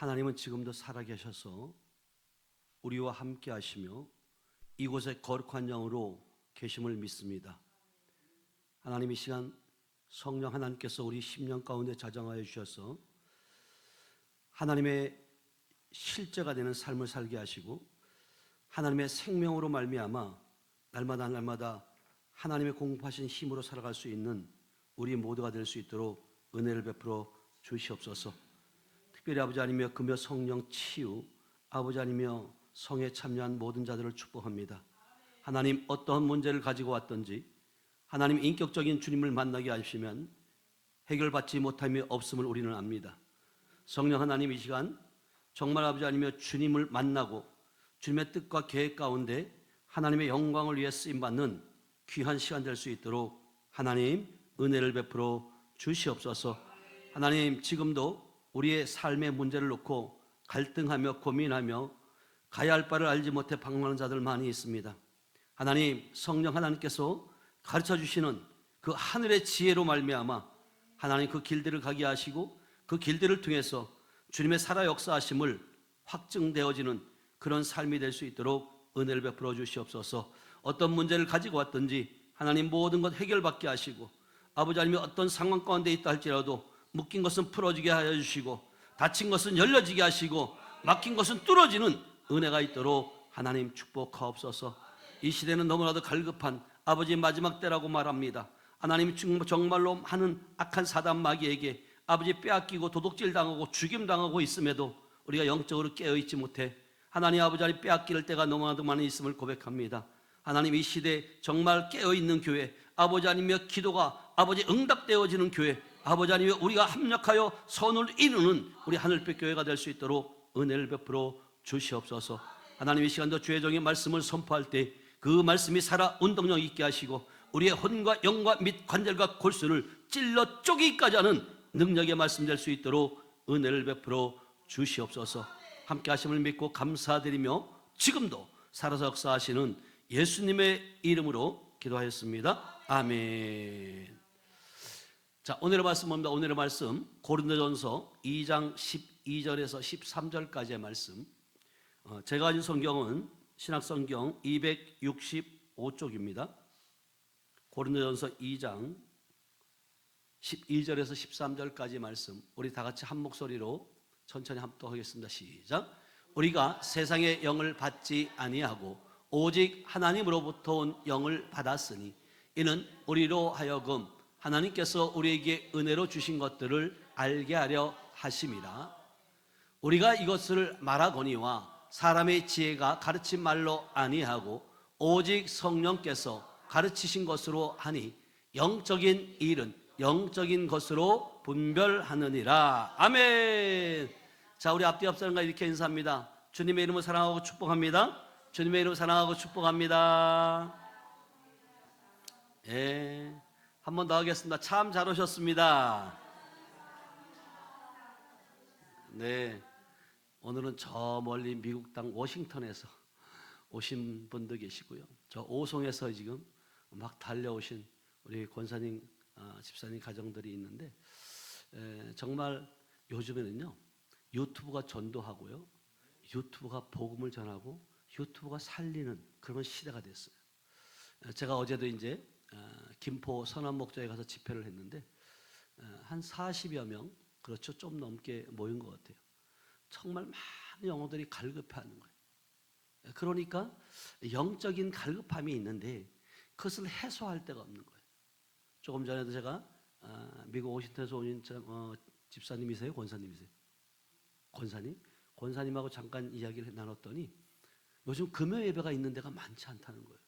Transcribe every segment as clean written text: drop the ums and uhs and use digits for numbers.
하나님은 지금도 살아계셔서 우리와 함께 하시며 이곳에 거룩한 영으로 계심을 믿습니다. 하나님, 이 시간 성령 하나님께서 우리 심령 가운데 자정하여 주셔서 하나님의 실제가 되는 삶을 살게 하시고 하나님의 생명으로 말미암아 날마다 하나님의 공급하신 힘으로 살아갈 수 있는 우리 모두가 될 수 있도록 은혜를 베풀어 주시옵소서. 특별히 아버지 하나님이여 금요 성령 치유, 아버지 하나님이여 성에 참여한 모든 자들을 축복합니다. 하나님, 어떠한 문제를 가지고 왔든지 하나님 인격적인 주님을 만나게 하시면 해결받지 못함이 없음을 우리는 압니다. 성령 하나님, 이 시간 정말 아버지 하나님이여 주님을 만나고 주님의 뜻과 계획 가운데 하나님의 영광을 위해 쓰임받는 귀한 시간 될 수 있도록 하나님 은혜를 베풀어 주시옵소서. 하나님, 지금도 우리의 삶의 문제를 놓고 갈등하며 고민하며 가야 할 바를 알지 못해 방황하는 자들 많이 있습니다. 하나님, 성령 하나님께서 가르쳐 주시는 그 하늘의 지혜로 말미암아 하나님 그 길들을 가게 하시고 그 길들을 통해서 주님의 살아 역사하심을 확증되어지는 그런 삶이 될 수 있도록 은혜를 베풀어 주시옵소서. 어떤 문제를 가지고 왔든지 하나님 모든 것 해결받게 하시고 아버지 하나님이 어떤 상황 가운데 있다 할지라도 묶인 것은 풀어지게 하여 주시고 닫힌 것은 열려지게 하시고 막힌 것은 뚫어지는 은혜가 있도록 하나님 축복하옵소서. 이 시대는 너무나도 갈급한 아버지의 마지막 때라고 말합니다. 하나님, 정말로 하는 악한 사단 마귀에게 아버지 빼앗기고 도둑질 당하고 죽임 당하고 있음에도 우리가 영적으로 깨어있지 못해 하나님 아버지 하나님 빼앗길 때가 너무나도 많이 있음을 고백합니다. 하나님, 이 시대에 정말 깨어있는 교회, 아버지 하나님의 기도가 아버지 응답되어지는 교회, 아버지 하나님의 우리가 합력하여 선을 이루는 우리 하늘빛 교회가 될 수 있도록 은혜를 베풀어 주시옵소서. 하나님, 이 시간도 주의 종의 말씀을 선포할 때 그 말씀이 살아 운동력 있게 하시고 우리의 혼과 영과 및 관절과 골수를 찔러 쪼개기까지 하는 능력의 말씀 될 수 있도록 은혜를 베풀어 주시옵소서. 함께 하심을 믿고 감사드리며 지금도 살아서 역사하시는 예수님의 이름으로 기도하였습니다. 아멘. 자, 오늘의 말씀 뭡니다? 오늘의 말씀 고린도전서 2장 12절에서 13절까지의 말씀. 제가 가진 성경은 신약성경 265쪽입니다. 고린도전서 2장 12절에서 13절까지 말씀, 우리 다 같이 한 목소리로 천천히 합독하겠습니다. 시작. 우리가 세상의 영을 받지 아니하고 오직 하나님으로부터 온 영을 받았으니 이는 우리로 하여금 하나님께서 우리에게 은혜로 주신 것들을 알게 하려 하심이라. 우리가 이것을 말하거니와 사람의 지혜가 가르친 말로 아니하고 오직 성령께서 가르치신 것으로 하니 영적인 일은 영적인 것으로 분별하느니라. 아멘. 자, 우리 앞뒤 앞사람과 이렇게 인사합니다. 주님의 이름으로 사랑하고 축복합니다. 주님의 이름으로 사랑하고 축복합니다. 예, 한 번 더 하겠습니다. 참 잘 오셨습니다. 네, 오늘은 저 멀리 미국 땅 워싱턴에서 오신 분도 계시고요. 저 오송에서 지금 막 달려오신 우리 권사님, 집사님 가정들이 있는데 정말 요즘에는요 유튜브가 전도하고요, 유튜브가 복음을 전하고 유튜브가 살리는 그런 시대가 됐어요. 제가 어제도 이제 김포 선한 목장에 가서 집회를 했는데 한 40여 명, 그렇죠, 좀 넘게 모인 것 같아요. 정말 많은 영혼들이 갈급해하는 거예요. 그러니까 영적인 갈급함이 있는데 그것을 해소할 데가 없는 거예요. 조금 전에도 제가 미국 워싱턴에서 오신 집사님이세요? 권사님이세요? 권사님하고 잠깐 이야기를 나눴더니 요즘 금요 예배가 있는 데가 많지 않다는 거예요.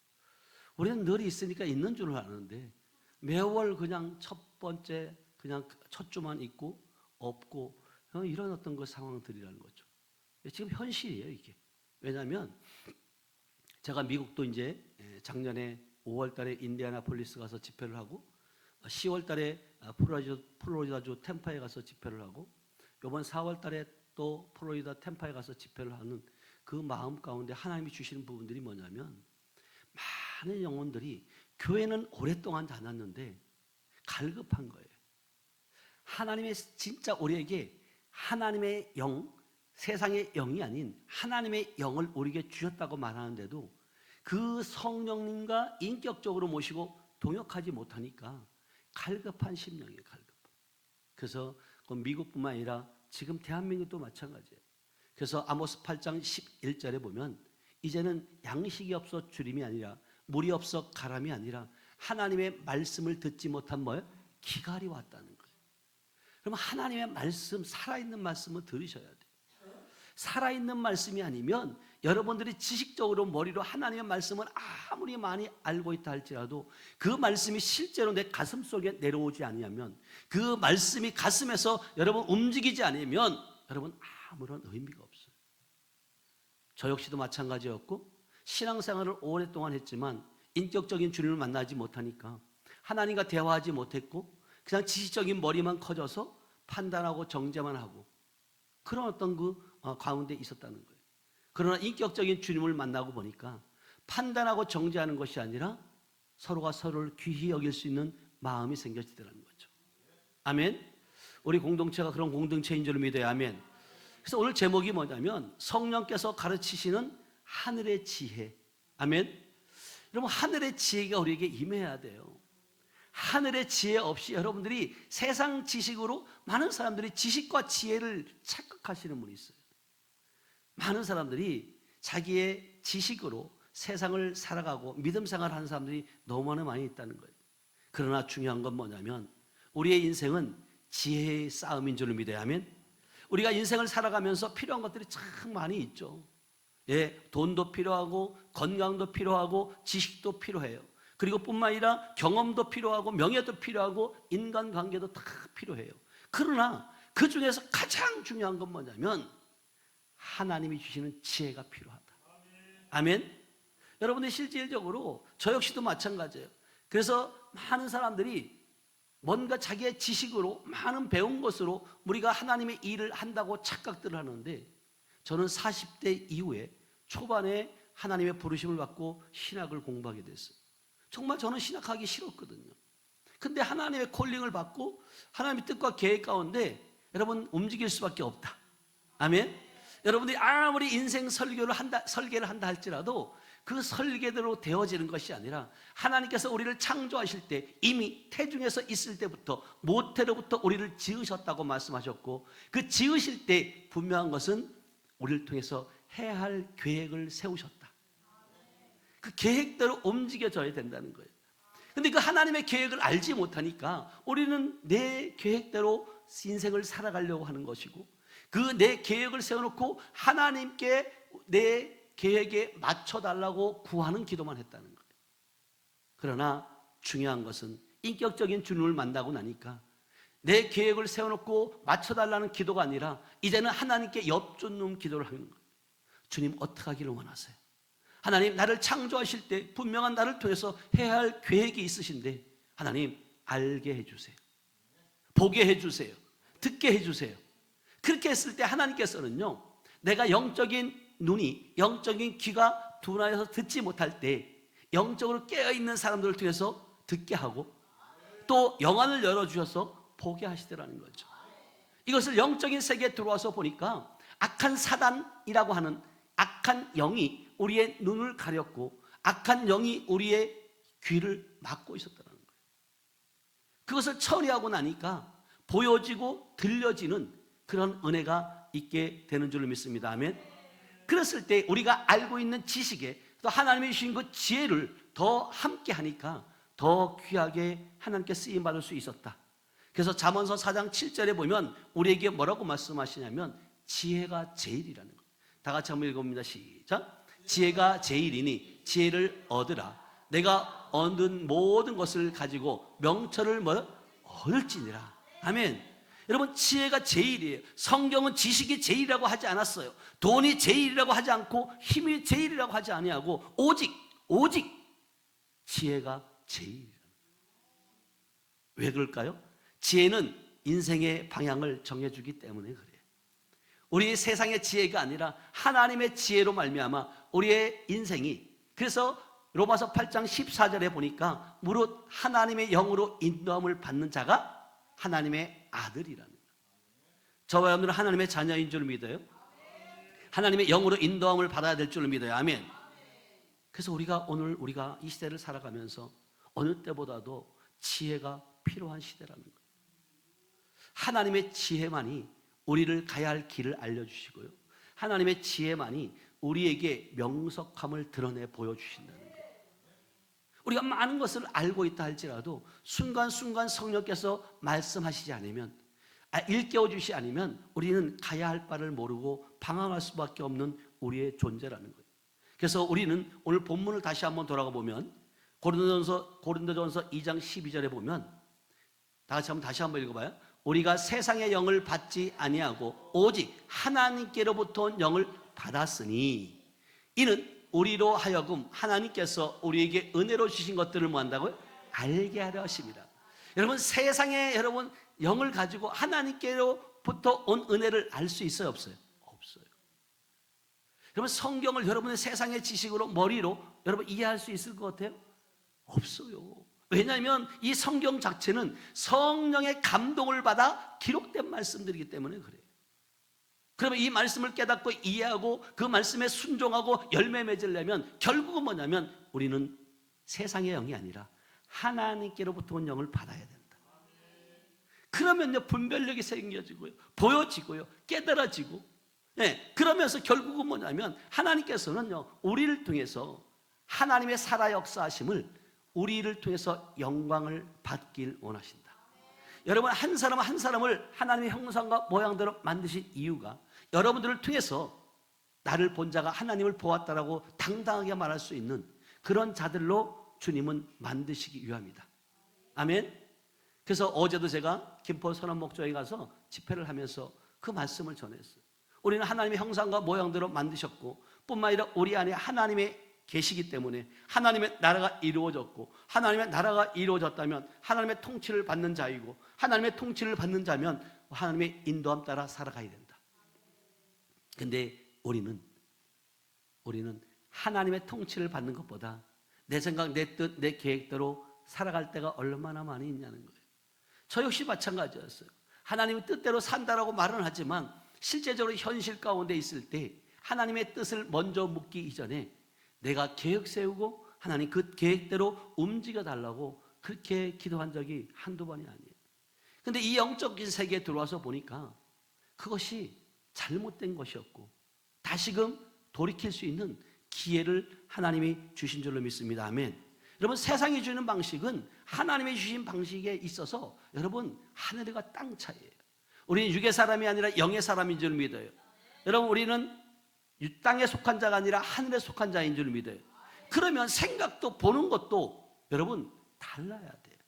우리는 늘 있으니까 있는 줄 아는데 매월 그냥 첫 번째 그냥 첫 주만 있고 없고 이런 어떤 그 상황들이라는 거죠. 지금 현실이에요, 이게. 왜냐하면 제가 미국도 이제 작년에 5월 달에 인디애나폴리스 가서 집회를 하고 10월 달에 플로리다주 템파에 가서 집회를 하고 이번 4월 달에 또 플로리다 템파에 가서 집회를 하는 그 마음 가운데 하나님이 주시는 부분들이 뭐냐면 많은 영혼들이 교회는 오랫동안 다녔는데 갈급한 거예요. 하나님의 진짜 우리에게 하나님의 영, 세상의 영이 아닌 하나님의 영을 우리에게 주셨다고 말하는데도 그 성령님과 인격적으로 모시고 동역하지 못하니까 갈급한 심령이에요. 갈급한. 그래서 미국뿐만 아니라 지금 대한민국도 마찬가지예요. 그래서 아모스 8장 11절에 보면 이제는 양식이 없어 주림이 아니라 물이 없어 가람이 아니라 하나님의 말씀을 듣지 못한 뭐예요? 기갈이 왔다는 거예요. 그러면 하나님의 말씀, 살아있는 말씀을 들으셔야 돼요. 살아있는 말씀이 아니면 여러분들이 지식적으로 머리로 하나님의 말씀을 아무리 많이 알고 있다 할지라도 그 말씀이 실제로 내 가슴 속에 내려오지 않으면, 그 말씀이 가슴에서 여러분 움직이지 않으면 여러분 아무런 의미가 없어요. 저 역시도 마찬가지였고 신앙생활을 오랫동안 했지만 인격적인 주님을 만나지 못하니까 하나님과 대화하지 못했고 그냥 지식적인 머리만 커져서 판단하고 정죄만 하고 그런 어떤 그 가운데 있었다는 거예요. 그러나 인격적인 주님을 만나고 보니까 판단하고 정죄하는 것이 아니라 서로가 서로를 귀히 여길 수 있는 마음이 생겨지더라는 거죠. 아멘. 우리 공동체가 그런 공동체인 줄 믿어요. 아멘. 그래서 오늘 제목이 뭐냐면 성령께서 가르치시는 하늘의 지혜. 아멘. 여러분 하늘의 지혜가 우리에게 임해야 돼요. 하늘의 지혜 없이 여러분들이 세상 지식으로 많은 사람들이 지식과 지혜를 착각하시는 분이 있어요. 많은 사람들이 자기의 지식으로 세상을 살아가고 믿음 생활하는 사람들이 너무나 많이 있다는 거예요. 그러나 중요한 건 뭐냐면 우리의 인생은 지혜의 싸움인 줄 믿어야 하면 우리가 인생을 살아가면서 필요한 것들이 참 많이 있죠. 예, 돈도 필요하고 건강도 필요하고 지식도 필요해요. 그리고 뿐만 아니라 경험도 필요하고 명예도 필요하고 인간관계도 다 필요해요. 그러나 그 중에서 가장 중요한 건 뭐냐면 하나님이 주시는 지혜가 필요하다. 아멘. 여러분들 실질적으로 저 역시도 마찬가지예요. 그래서 많은 사람들이 뭔가 자기의 지식으로 많은 배운 것으로 우리가 하나님의 일을 한다고 착각들을 하는데 저는 40대 이후에 초반에 하나님의 부르심을 받고 신학을 공부하게 됐어요. 정말 저는 신학하기 싫었거든요. 근데 하나님의 콜링을 받고 하나님의 뜻과 계획 가운데 여러분 움직일 수밖에 없다. 아멘. 여러분들이 아무리 인생 설계를 한다 할지라도 그 설계대로 되어지는 것이 아니라 하나님께서 우리를 창조하실 때 이미 태중에서 있을 때부터 모태로부터 우리를 지으셨다고 말씀하셨고 그 지으실 때 분명한 것은 우리를 통해서 해야 할 계획을 세우셨다. 그 계획대로 움직여져야 된다는 거예요. 근데 그 하나님의 계획을 알지 못하니까 우리는 내 계획대로 인생을 살아가려고 하는 것이고 그 내 계획을 세워놓고 하나님께 내 계획에 맞춰달라고 구하는 기도만 했다는 거예요. 그러나 중요한 것은 인격적인 주님을 만나고 나니까 내 계획을 세워놓고 맞춰달라는 기도가 아니라 이제는 하나님께 엽주는 기도를 하는 거예요. 주님 어떻게 하기를 원하세요? 하나님 나를 창조하실 때 분명한 나를 통해서 해야 할 계획이 있으신데 하나님 알게 해주세요. 보게 해주세요. 듣게 해주세요. 그렇게 했을 때 하나님께서는요 내가 영적인 눈이 영적인 귀가 둔하여서 듣지 못할 때 영적으로 깨어있는 사람들을 통해서 듣게 하고 또 영안을 열어주셔서 보게 하시더라는 거죠. 이것을 영적인 세계에 들어와서 보니까 악한 사단이라고 하는 악한 영이 우리의 눈을 가렸고 악한 영이 우리의 귀를 막고 있었다는 거예요. 그것을 처리하고 나니까 보여지고 들려지는 그런 은혜가 있게 되는 줄로 믿습니다. 아멘. 그랬을 때 우리가 알고 있는 지식에 또 하나님이 주신 그 지혜를 더 함께 하니까 더 귀하게 하나님께 쓰임 받을 수 있었다. 그래서 잠언서 4장 7절에 보면 우리에게 뭐라고 말씀하시냐면 지혜가 제일이라는 거예요. 다 같이 한번 읽어봅니다. 시작. 지혜가 제일이니 지혜를 얻으라. 내가 얻은 모든 것을 가지고 명철을 얻을지니라. 아멘. 여러분 지혜가 제일이에요. 성경은 지식이 제일이라고 하지 않았어요. 돈이 제일이라고 하지 않고 힘이 제일이라고 하지 아니하고 오직 지혜가 제일이라는 거예요. 왜 그럴까요? 지혜는 인생의 방향을 정해주기 때문에 그래요. 우리 세상의 지혜가 아니라 하나님의 지혜로 말미암아 우리의 인생이, 그래서 로마서 8장 14절에 보니까 무릇 하나님의 영으로 인도함을 받는 자가 하나님의 아들이라는 거예요. 저와 여러분들은 하나님의 자녀인 줄 믿어요? 하나님의 영으로 인도함을 받아야 될 줄을 믿어요. 아멘. 그래서 우리가 이 시대를 살아가면서 어느 때보다도 지혜가 필요한 시대라는 거예요. 하나님의 지혜만이 우리를 가야 할 길을 알려주시고요, 하나님의 지혜만이 우리에게 명석함을 드러내 보여주신다는 거예요. 우리가 많은 것을 알고 있다 할지라도 순간순간 성령께서 말씀하시지 않으면, 일깨워 주시지 않으면 우리는 가야 할 바를 모르고 방황할 수밖에 없는 우리의 존재라는 거예요. 그래서 우리는 오늘 본문을 다시 한번 돌아가 보면 고린도전서 2장 12절에 보면, 다시 한번 읽어봐요. 우리가 세상의 영을 받지 아니하고 오직 하나님께로부터 온 영을 받았으니 이는 우리로 하여금 하나님께서 우리에게 은혜로 주신 것들을 뭐 한다고요? 알게 하려 하십니다. 여러분, 세상에 영을 가지고 하나님께로부터 온 은혜를 알 수 있어요, 없어요? 없어요. 여러분, 성경을 여러분의 세상의 지식으로, 머리로 여러분 이해할 수 있을 것 같아요? 없어요. 왜냐하면 이 성경 자체는 성령의 감동을 받아 기록된 말씀들이기 때문에 그래요. 그러면 이 말씀을 깨닫고 이해하고 그 말씀에 순종하고 열매 맺으려면 결국은 뭐냐면 우리는 세상의 영이 아니라 하나님께로부터 온 영을 받아야 된다. 그러면요, 분별력이 생겨지고요, 보여지고요, 깨달아지고, 그러면서 결국은 뭐냐면 하나님께서는요, 우리를 통해서 하나님의 살아 역사하심을, 우리를 통해서 영광을 받길 원하신다. 여러분, 한 사람 한 사람을 하나님의 형상과 모양대로 만드신 이유가 여러분들을 통해서 나를 본 자가 하나님을 보았다라고 당당하게 말할 수 있는 그런 자들로 주님은 만드시기 위함이다. 아멘. 그래서 어제도 제가 김포 선원 목조에 가서 집회를 하면서 그 말씀을 전했어요. 우리는 하나님의 형상과 모양대로 만드셨고 뿐만 아니라 우리 안에 하나님의 계시기 때문에 하나님의 나라가 이루어졌고, 하나님의 나라가 이루어졌다면 하나님의 통치를 받는 자이고, 하나님의 통치를 받는 자면 하나님의 인도함 따라 살아가야 된다. 근데 우리는 하나님의 통치를 받는 것보다 내 생각, 내 뜻, 내 계획대로 살아갈 때가 얼마나 많이 있냐는 거예요. 저 역시 마찬가지였어요. 하나님의 뜻대로 산다라고 말은 하지만 실제적으로 현실 가운데 있을 때 하나님의 뜻을 먼저 묻기 이전에 내가 계획 세우고 하나님 그 계획대로 움직여 달라고 그렇게 기도한 적이 한두 번이 아니에요. 근데 이 영적인 세계에 들어와서 보니까 그것이 잘못된 것이었고 다시금 돌이킬 수 있는 기회를 하나님이 주신 줄로 믿습니다. 아멘. 여러분, 세상이 주는 방식은 하나님이 주신 방식에 있어서 여러분 하늘과 땅 차이예요. 우리는 육의 사람이 아니라 영의 사람인 줄 믿어요. 여러분, 우리는 땅에 속한 자가 아니라 하늘에 속한 자인 줄 믿어요. 그러면 생각도 보는 것도 여러분 달라야 돼요.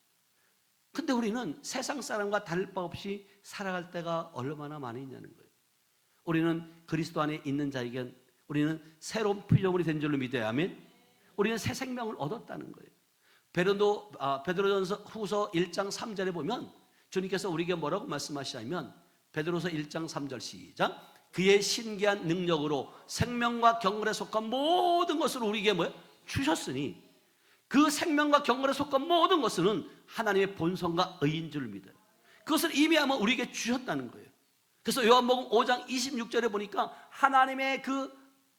근데 우리는 세상 사람과 다를 바 없이 살아갈 때가 얼마나 많이 있냐는 거예요. 우리는 그리스도 안에 있는 자에겐 우리는 새로운 피조물이 된 줄로 믿어요. 아멘. 우리는 새 생명을 얻었다는 거예요. 베드로전서 후서 1장 3절에 보면 주님께서 우리에게 뭐라고 말씀하시냐면, 베드로서 1장 3절 시작. 그의 신기한 능력으로 생명과 경건에 속한 모든 것을 우리에게 주셨으니 그 생명과 경건에 속한 모든 것은 하나님의 본성과 의인 줄 믿어요. 그것을 이미 아마 우리에게 주셨다는 거예요. 그래서 요한복음 5장 26절에 보니까 하나님의 그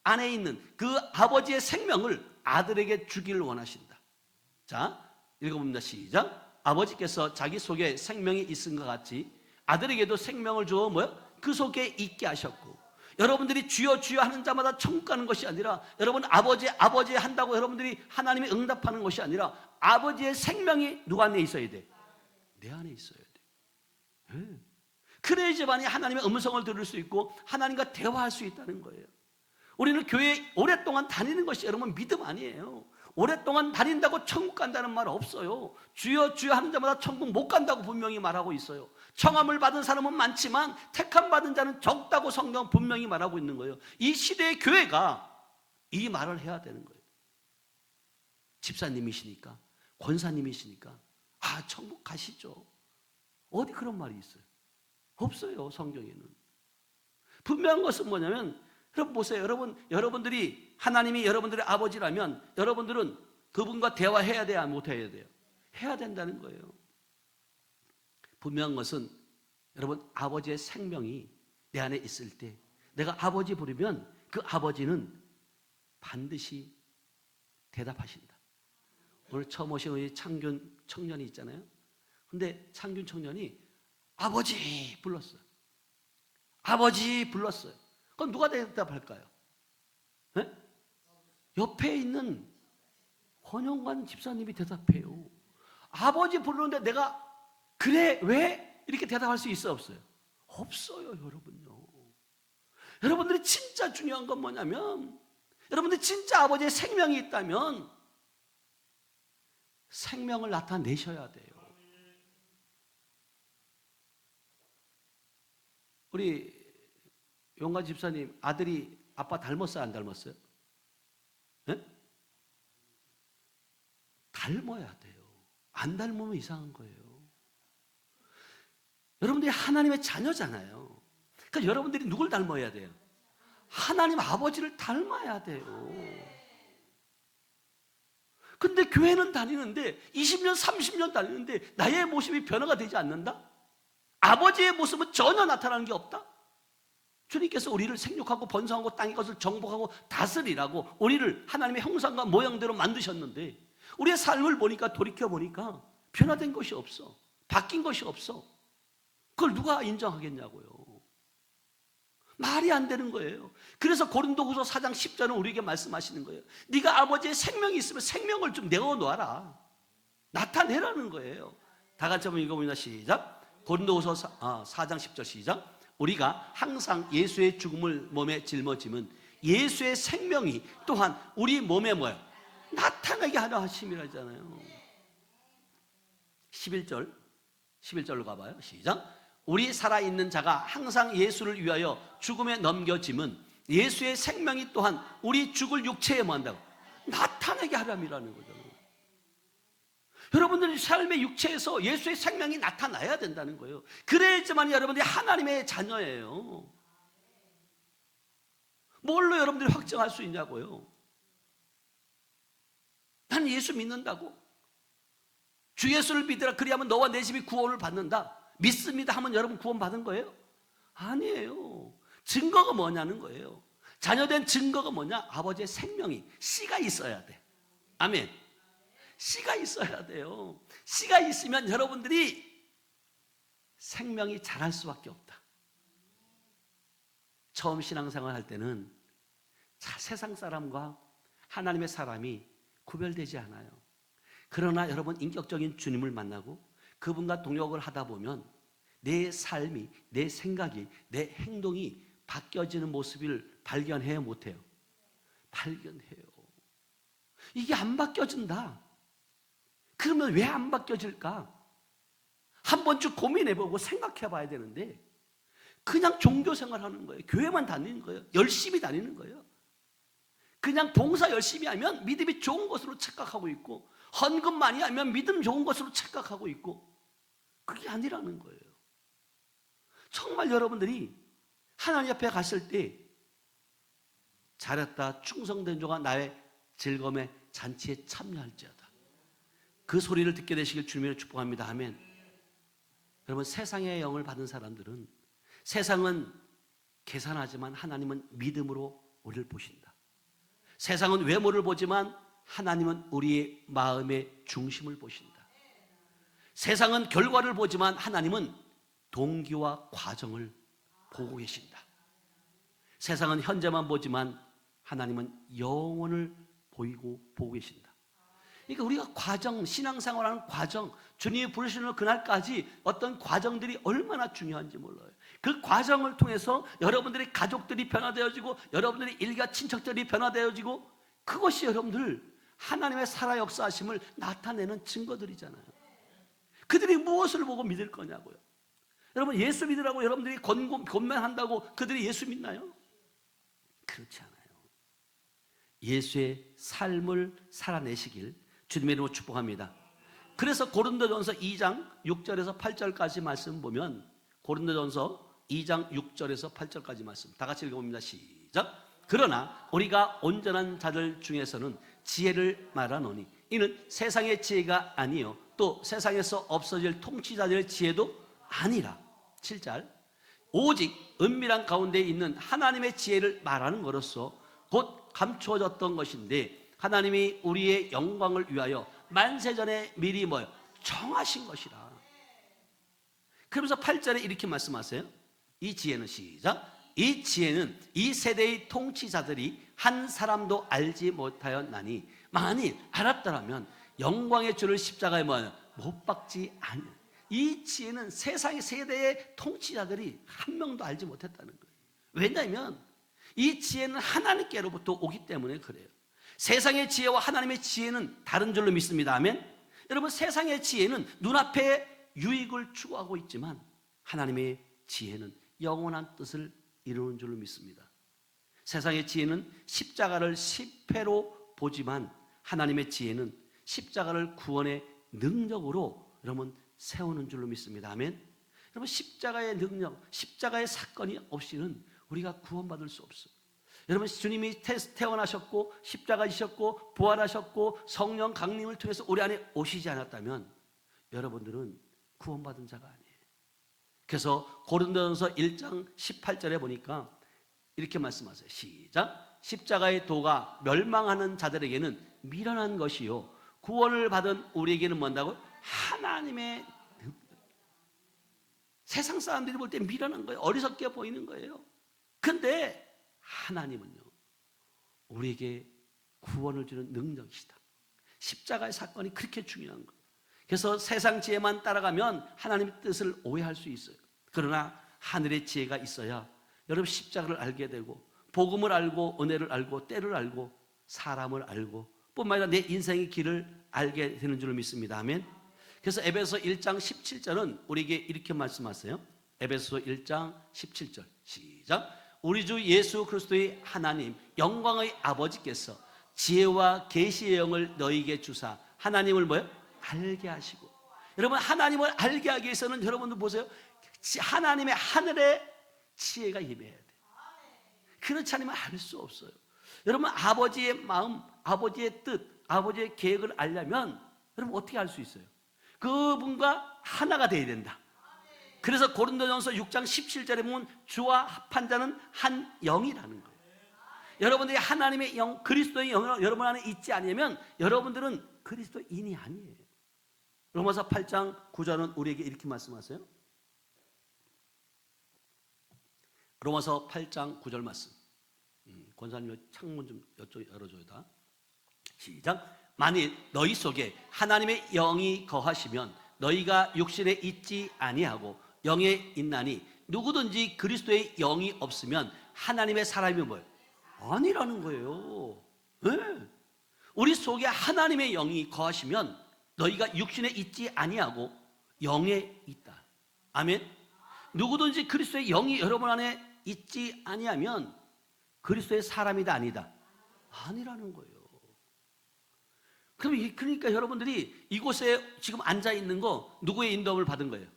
안에 있는 그 아버지의 생명을 아들에게 주기를 원하신다. 자, 읽어봅니다. 시작. 아버지께서 자기 속에 생명이 있은 것 같이 아들에게도 생명을 주어 그 속에 있게 하셨고, 여러분들이 주여 주여 하는 자마다 천국 가는 것이 아니라 여러분 아버지 한다고 여러분들이 하나님이 응답하는 것이 아니라 아버지의 생명이 누구 안에 있어야 돼? 내 안에 있어야 돼. 네. 그래야지만이 하나님의 음성을 들을 수 있고 하나님과 대화할 수 있다는 거예요. 우리는 교회에 오랫동안 다니는 것이 여러분 믿음 아니에요. 오랫동안 다닌다고 천국 간다는 말 없어요. 주여 주여 하는 자마다 천국 못 간다고 분명히 말하고 있어요. 청함을 받은 사람은 많지만 택함 받은 자는 적다고 성경 분명히 말하고 있는 거예요. 이 시대의 교회가 이 말을 해야 되는 거예요. 집사님이시니까, 권사님이시니까 천국 가시죠. 어디 그런 말이 있어요? 없어요. 성경에는. 분명한 것은 뭐냐면, 여러분 보세요. 여러분들이 하나님이 여러분들의 아버지라면 여러분들은 그분과 대화해야 돼야 못해야 돼요? 해야 된다는 거예요. 분명한 것은 여러분 아버지의 생명이 내 안에 있을 때 내가 아버지 부르면 그 아버지는 반드시 대답하신다. 오늘 처음 오신 우리 창균 청년이 있잖아요. 근데 창균 청년이 아버지 불렀어요. 아버지 불렀어요. 그럼 누가 대답할까요? 네? 옆에 있는 권영관 집사님이 대답해요. 아버지 부르는데 내가 그래 왜? 이렇게 대답할 수 있어 없어요? 없어요, 여러분요. 여러분들이 진짜 중요한 건 뭐냐면, 여러분들이 진짜 아버지의 생명이 있다면 생명을 나타내셔야 돼요. 우리 용관 집사님 아들이 아빠 닮았어요, 안 닮았어요? 네? 닮아야 돼요. 안 닮으면 이상한 거예요. 여러분들이 하나님의 자녀잖아요. 그러니까 여러분들이 누굴 닮아야 돼요? 하나님 아버지를 닮아야 돼요. 근데 교회는 다니는데 20년, 30년 다니는데 나의 모습이 변화가 되지 않는다? 아버지의 모습은 전혀 나타나는 게 없다? 주님께서 우리를 생육하고 번성하고 땅의 것을 정복하고 다스리라고 우리를 하나님의 형상과 모양대로 만드셨는데 우리의 삶을 보니까, 돌이켜보니까 변화된 것이 없어. 바뀐 것이 없어. 그걸 누가 인정하겠냐고요. 말이 안 되는 거예요. 그래서 고린도후서 4장 10절은 우리에게 말씀하시는 거예요. 네가 아버지의 생명이 있으면 생명을 좀 내어놓아라. 나타내라는 거예요. 다 같이 한번 읽어봅니다. 시작. 고린도후서 4장 10절 시작. 우리가 항상 예수의 죽음을 몸에 짊어지면 예수의 생명이 또한 우리 몸에 뭐예요? 나타나게 하려 하심이라잖아요. 11절로 가봐요. 시작. 우리 살아있는 자가 항상 예수를 위하여 죽음에 넘겨짐은 예수의 생명이 또한 우리 죽을 육체에 뭐 한다고? 나타나게 하람이라는 거잖아요. 여러분들의 삶의 육체에서 예수의 생명이 나타나야 된다는 거예요. 그래야지만 여러분들이 하나님의 자녀예요. 뭘로 여러분들이 확정할 수 있냐고요? 나는 예수 믿는다고? 주 예수를 믿으라 그리하면 너와 내 집이 구원을 받는다. 믿습니다 하면 여러분 구원 받은 거예요? 아니에요. 증거가 뭐냐는 거예요. 자녀된 증거가 뭐냐? 아버지의 생명이, 씨가 있어야 돼. 아멘. 씨가 있어야 돼요. 씨가 있으면 여러분들이 생명이 자랄 수밖에 없다. 처음 신앙생활 할 때는 세상 사람과 하나님의 사람이 구별되지 않아요. 그러나 여러분 인격적인 주님을 만나고 그분과 동역을 하다 보면 내 삶이, 내 생각이, 내 행동이 바뀌어지는 모습을 발견해요, 못해요? 발견해요. 이게 안 바뀌어진다. 그러면 왜 안 바뀌어질까? 한 번쯤 고민해보고 생각해봐야 되는데 그냥 종교생활 하는 거예요. 교회만 다니는 거예요. 열심히 다니는 거예요. 그냥 봉사 열심히 하면 믿음이 좋은 것으로 착각하고 있고 헌금 많이 하면 믿음 좋은 것으로 착각하고 있고 그게 아니라는 거예요. 정말 여러분들이 하나님 앞에 갔을 때 잘했다, 충성된 자가 나의 즐거움의 잔치에 참여할지어다. 그 소리를 듣게 되시길 주님으로 축복합니다. 아멘. 여러분, 세상의 영을 받은 사람들은 세상은 계산하지만 하나님은 믿음으로 우리를 보신다. 세상은 외모를 보지만 하나님은 우리의 마음의 중심을 보신다. 세상은 결과를 보지만 하나님은 동기와 과정을 보고 계신다. 세상은 현재만 보지만 하나님은 영혼을 보고 계신다. 그러니까 우리가 과정, 신앙생활하는 과정, 주님이 부르시는 그날까지 어떤 과정들이 얼마나 중요한지 몰라요. 그 과정을 통해서 여러분들의 가족들이 변화되어지고 여러분들의 일가 친척들이 변화되어지고 그것이 여러분들 하나님의 살아 역사하심을 나타내는 증거들이잖아요. 그들이 무엇을 보고 믿을 거냐고요. 여러분, 예수 믿으라고 여러분들이 권면한다고 그들이 예수 믿나요? 그렇지 않아요. 예수의 삶을 살아내시길 주님의 이름으로 축복합니다. 그래서 고린도전서 2장 6절에서 8절까지 말씀 보면 고린도전서 2장 6절에서 8절까지 말씀 다 같이 읽어봅니다. 시작. 그러나 우리가 온전한 자들 중에서는 지혜를 말하노니 이는 세상의 지혜가 아니요 또 세상에서 없어질 통치자들의 지혜도 아니라. 7절. 오직 은밀한 가운데 있는 하나님의 지혜를 말하는 것으로서 곧 감추어졌던 것인데 하나님이 우리의 영광을 위하여 만세전에 미리 뭐요? 정하신 것이라. 그러면서 8절에 이렇게 말씀하세요. 이 지혜는 시작. 이 지혜는 이 세대의 통치자들이 한 사람도 알지 못하였나니 만일 알았더라면 영광의 주를 십자가에 못 박지 않을. 이 지혜는 세상의 세대의 통치자들이 한 명도 알지 못했다는 거예요. 왜냐하면 이 지혜는 하나님께로부터 오기 때문에 그래요. 세상의 지혜와 하나님의 지혜는 다른 줄로 믿습니다. 아멘. 여러분, 세상의 지혜는 눈앞에 유익을 추구하고 있지만 하나님의 지혜는 영원한 뜻을 이루는 줄로 믿습니다. 세상의 지혜는 십자가를 실패로 보지만 하나님의 지혜는 십자가를 구원의 능력으로 여러분 세우는 줄로 믿습니다. 아멘. 여러분, 십자가의 능력, 십자가의 사건이 없이는 우리가 구원받을 수 없어요. 여러분, 주님이 태어나셨고 십자가이셨고 부활하셨고 성령 강림을 통해서 우리 안에 오시지 않았다면 여러분들은 구원받은 자가 아니에요. 그래서 고린도전서 1장 18절에 보니까 이렇게 말씀하세요. 시작. 십자가의 도가 멸망하는 자들에게는 미련한 것이요 구원을 받은 우리에게는 뭔다고? 하나님의 능력. 세상 사람들이 볼 때 미련한 거예요. 어리석게 보이는 거예요. 근데 하나님은요 우리에게 구원을 주는 능력이시다. 십자가의 사건이 그렇게 중요한 거예요. 그래서 세상 지혜만 따라가면 하나님의 뜻을 오해할 수 있어요. 그러나 하늘의 지혜가 있어야 여러분 십자가를 알게 되고 복음을 알고 은혜를 알고 때를 알고 사람을 알고 뿐만 아니라 내 인생의 길을 알게 되는 줄 믿습니다. 아멘. 그래서 에베소 1장 17절은 우리에게 이렇게 말씀하세요. 에베소 1장 17절 시작. 우리 주 예수 그리스도의 하나님 영광의 아버지께서 지혜와 계시의 영을 너희에게 주사 하나님을 뭐요? 알게 하시고. 여러분, 하나님을 알게 하기 위해서는 여러분들 보세요. 하나님의 하늘의 지혜가 임해야 돼요. 그렇지 않으면 알 수 없어요. 여러분, 아버지의 마음, 아버지의 뜻, 아버지의 계획을 알려면 여러분 어떻게 알 수 있어요? 그분과 하나가 되어야 된다. 그래서 고린도전서 6장 17절에 보면 주와 합한 자는 한 영이라는 거예요. 여러분들이 하나님의 영, 그리스도의 영이 여러분 안에 있지 않으면 여러분들은 그리스도인이 아니에요. 로마서 8장 9절은 우리에게 이렇게 말씀하세요. 로마서 8장 9절 말씀. 권사님 창문 좀 이쪽 열어줘요. 다 시작. 만일 너희 속에 하나님의 영이 거하시면 너희가 육신에 있지 아니하고 영에 있나니 누구든지 그리스도의 영이 없으면 하나님의 사람이 뭐예요? 아니라는 거예요. 네. 우리 속에 하나님의 영이 거하시면 너희가 육신에 있지 아니하고 영에 있다. 아멘. 누구든지 그리스도의 영이 여러분 안에 있지 아니하면 그리스도의 사람이다 아니다? 아니라는 거예요. 그러니까 여러분들이 이곳에 지금 앉아 있는 거 누구의 인도함을 받은 거예요?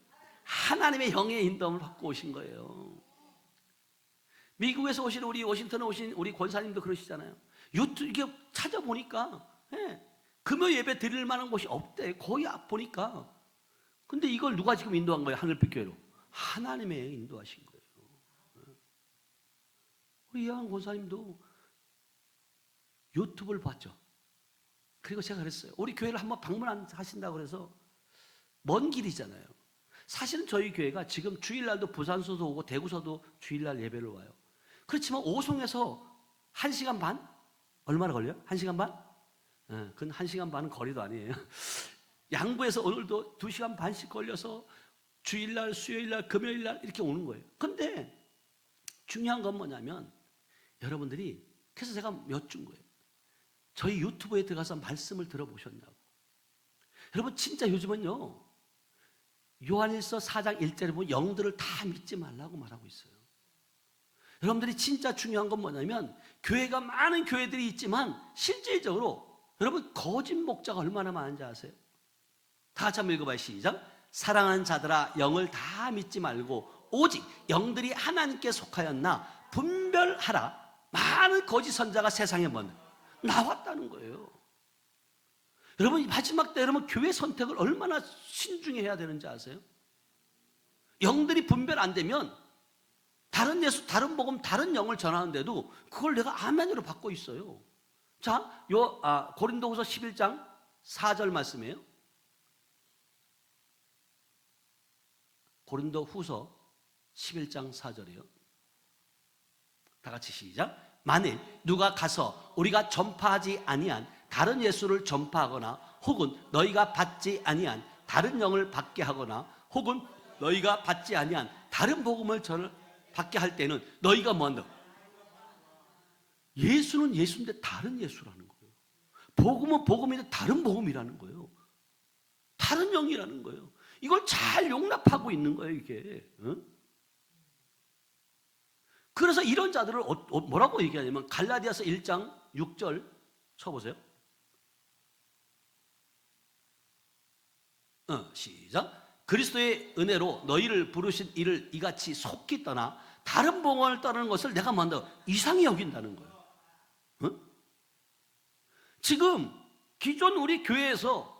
하나님의 영의 인도함을 받고 오신 거예요. 미국에서 오신 우리 워싱턴에 오신 우리 권사님도 그러시잖아요. 유튜브 이게 찾아보니까 금요 예배 드릴 만한 곳이 없대. 거의 보니까. 근데 이걸 누가 지금 인도한 거예요? 하늘빛 교회로. 하나님의 인도하신 거예요. 우리 이한 권사님도 유튜브를 봤죠. 그리고 제가 그랬어요. 우리 교회를 한번 방문하신다고 그래서 먼 길이잖아요. 사실은 저희 교회가 지금 주일날도 부산서도 오고 대구서도 주일날 예배를 와요. 그렇지만 오송에서 1시간 반? 얼마나 걸려요? 1시간 반? 그건 1시간 반은 거리도 아니에요. 양구에서 오늘도 2시간 반씩 걸려서 주일날, 수요일날, 금요일날 이렇게 오는 거예요. 근데 중요한 건 뭐냐면 여러분들이 그래서 제가 여쭌 거예요. 저희 유튜브에 들어가서 말씀을 들어보셨냐고. 여러분 진짜 요즘은요 요한일서 4장 1절에 보면 영들을 다 믿지 말라고 말하고 있어요. 여러분들이 진짜 중요한 건 뭐냐면 교회가 많은 교회들이 있지만 실질적으로 여러분 거짓 목자가 얼마나 많은지 아세요? 다 같이 한번 읽어봐요. 시작. 사랑하는 자들아 영을 다 믿지 말고 오직 영들이 하나님께 속하였나 분별하라. 많은 거짓 선자가 세상에 나왔다는 거예요. 여러분 마지막 때 여러분 교회 선택을 얼마나 신중히 해야 되는지 아세요? 영들이 분별 안 되면 다른 예수, 다른 복음, 다른 영을 전하는데도 그걸 내가 아멘으로 받고 있어요. 자, 고린도후서 11장 4절 말씀이에요. 고린도후서 11장 4절이에요. 다 같이 시작. 만일 누가 가서 우리가 전파하지 아니한 다른 예수를 전파하거나 혹은 너희가 받지 아니한 다른 영을 받게 하거나 혹은 너희가 받지 아니한 다른 복음을 받게 할 때는 너희가 뭐한다? 예수는 예수인데 다른 예수라는 거예요. 복음은 복음인데 다른 복음이라는 거예요. 다른 영이라는 거예요. 이걸 잘 용납하고 있는 거예요, 이게. 응? 그래서 이런 자들을 뭐라고 얘기하냐면 갈라디아서 1장 6절 쳐보세요. 시작. 그리스도의 은혜로 너희를 부르신 이를 이같이 속히 떠나 다른 복음을 따르는 것을 내가 뭐한다? 이상히 여긴다는 거예요. 지금 기존 우리 교회에서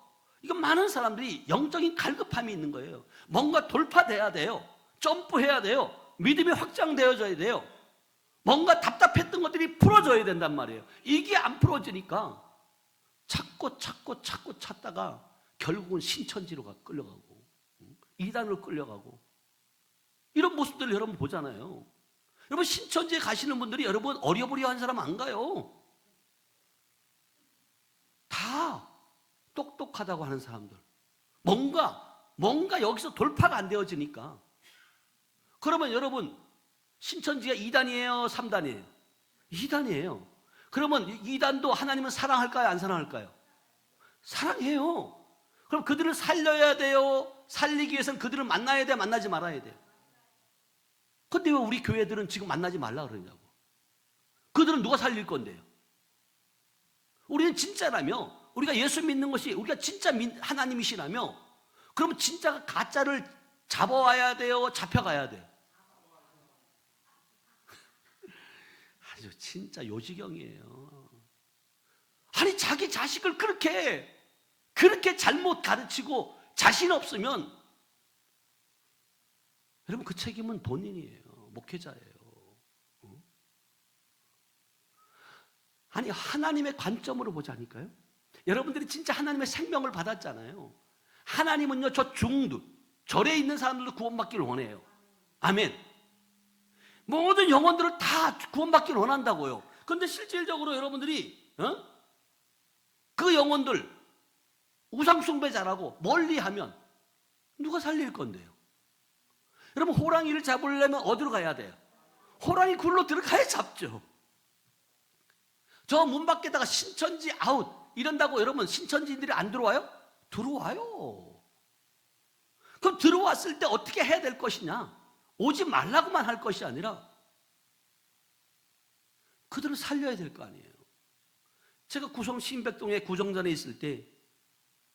이거 많은 사람들이 영적인 갈급함이 있는 거예요. 뭔가 돌파돼야 돼요. 점프해야 돼요. 믿음이 확장되어져야 돼요. 뭔가 답답했던 것들이 풀어져야 된단 말이에요. 이게 안 풀어지니까 찾고 찾다가 결국은 신천지로 끌려가고 이단으로 끌려가고 이런 모습들을 여러분 보잖아요. 여러분 신천지에 가시는 분들이 여러분 어려부리한 사람 안 가요. 다 똑똑하다고 하는 사람들. 뭔가 여기서 돌파가 안 되어지니까. 그러면 여러분 신천지가 2단이에요? 3단이에요? 2단이에요. 그러면 2단도 하나님은 사랑할까요? 안 사랑할까요? 사랑해요. 그럼 그들을 살려야 돼요? 살리기 위해서는 그들을 만나야 돼요? 만나지 말아야 돼요? 근데 왜 우리 교회들은 지금 만나지 말라 그러냐고. 그들은 누가 살릴 건데요? 우리는 진짜라며, 우리가 예수 믿는 것이 우리가 진짜 하나님이시라며, 그러면 진짜가 가짜를 잡아와야 돼요? 잡혀가야 돼요? 아주 진짜 요지경이에요. 아니 자기 자식을 그렇게 잘못 가르치고 자신 없으면 여러분 그 책임은 본인이에요. 목회자예요. 아니 하나님의 관점으로 보자니까요. 여러분들이 진짜 하나님의 생명을 받았잖아요. 하나님은요 저 중도 절에 있는 사람들도 구원받기를 원해요. 아멘. 모든 영혼들을 다 구원받기를 원한다고요. 그런데 실질적으로 여러분들이 그 영혼들 우상숭배 잘하고 멀리하면 누가 살릴 건데요? 여러분 호랑이를 잡으려면 어디로 가야 돼요? 호랑이 굴로 들어가야 잡죠. 저 문 밖에다가 신천지 아웃 이런다고 여러분 신천지인들이 안 들어와요? 들어와요. 그럼 들어왔을 때 어떻게 해야 될 것이냐? 오지 말라고만 할 것이 아니라 그들을 살려야 될 거 아니에요. 제가 구성 신백동에 구정전에 있을 때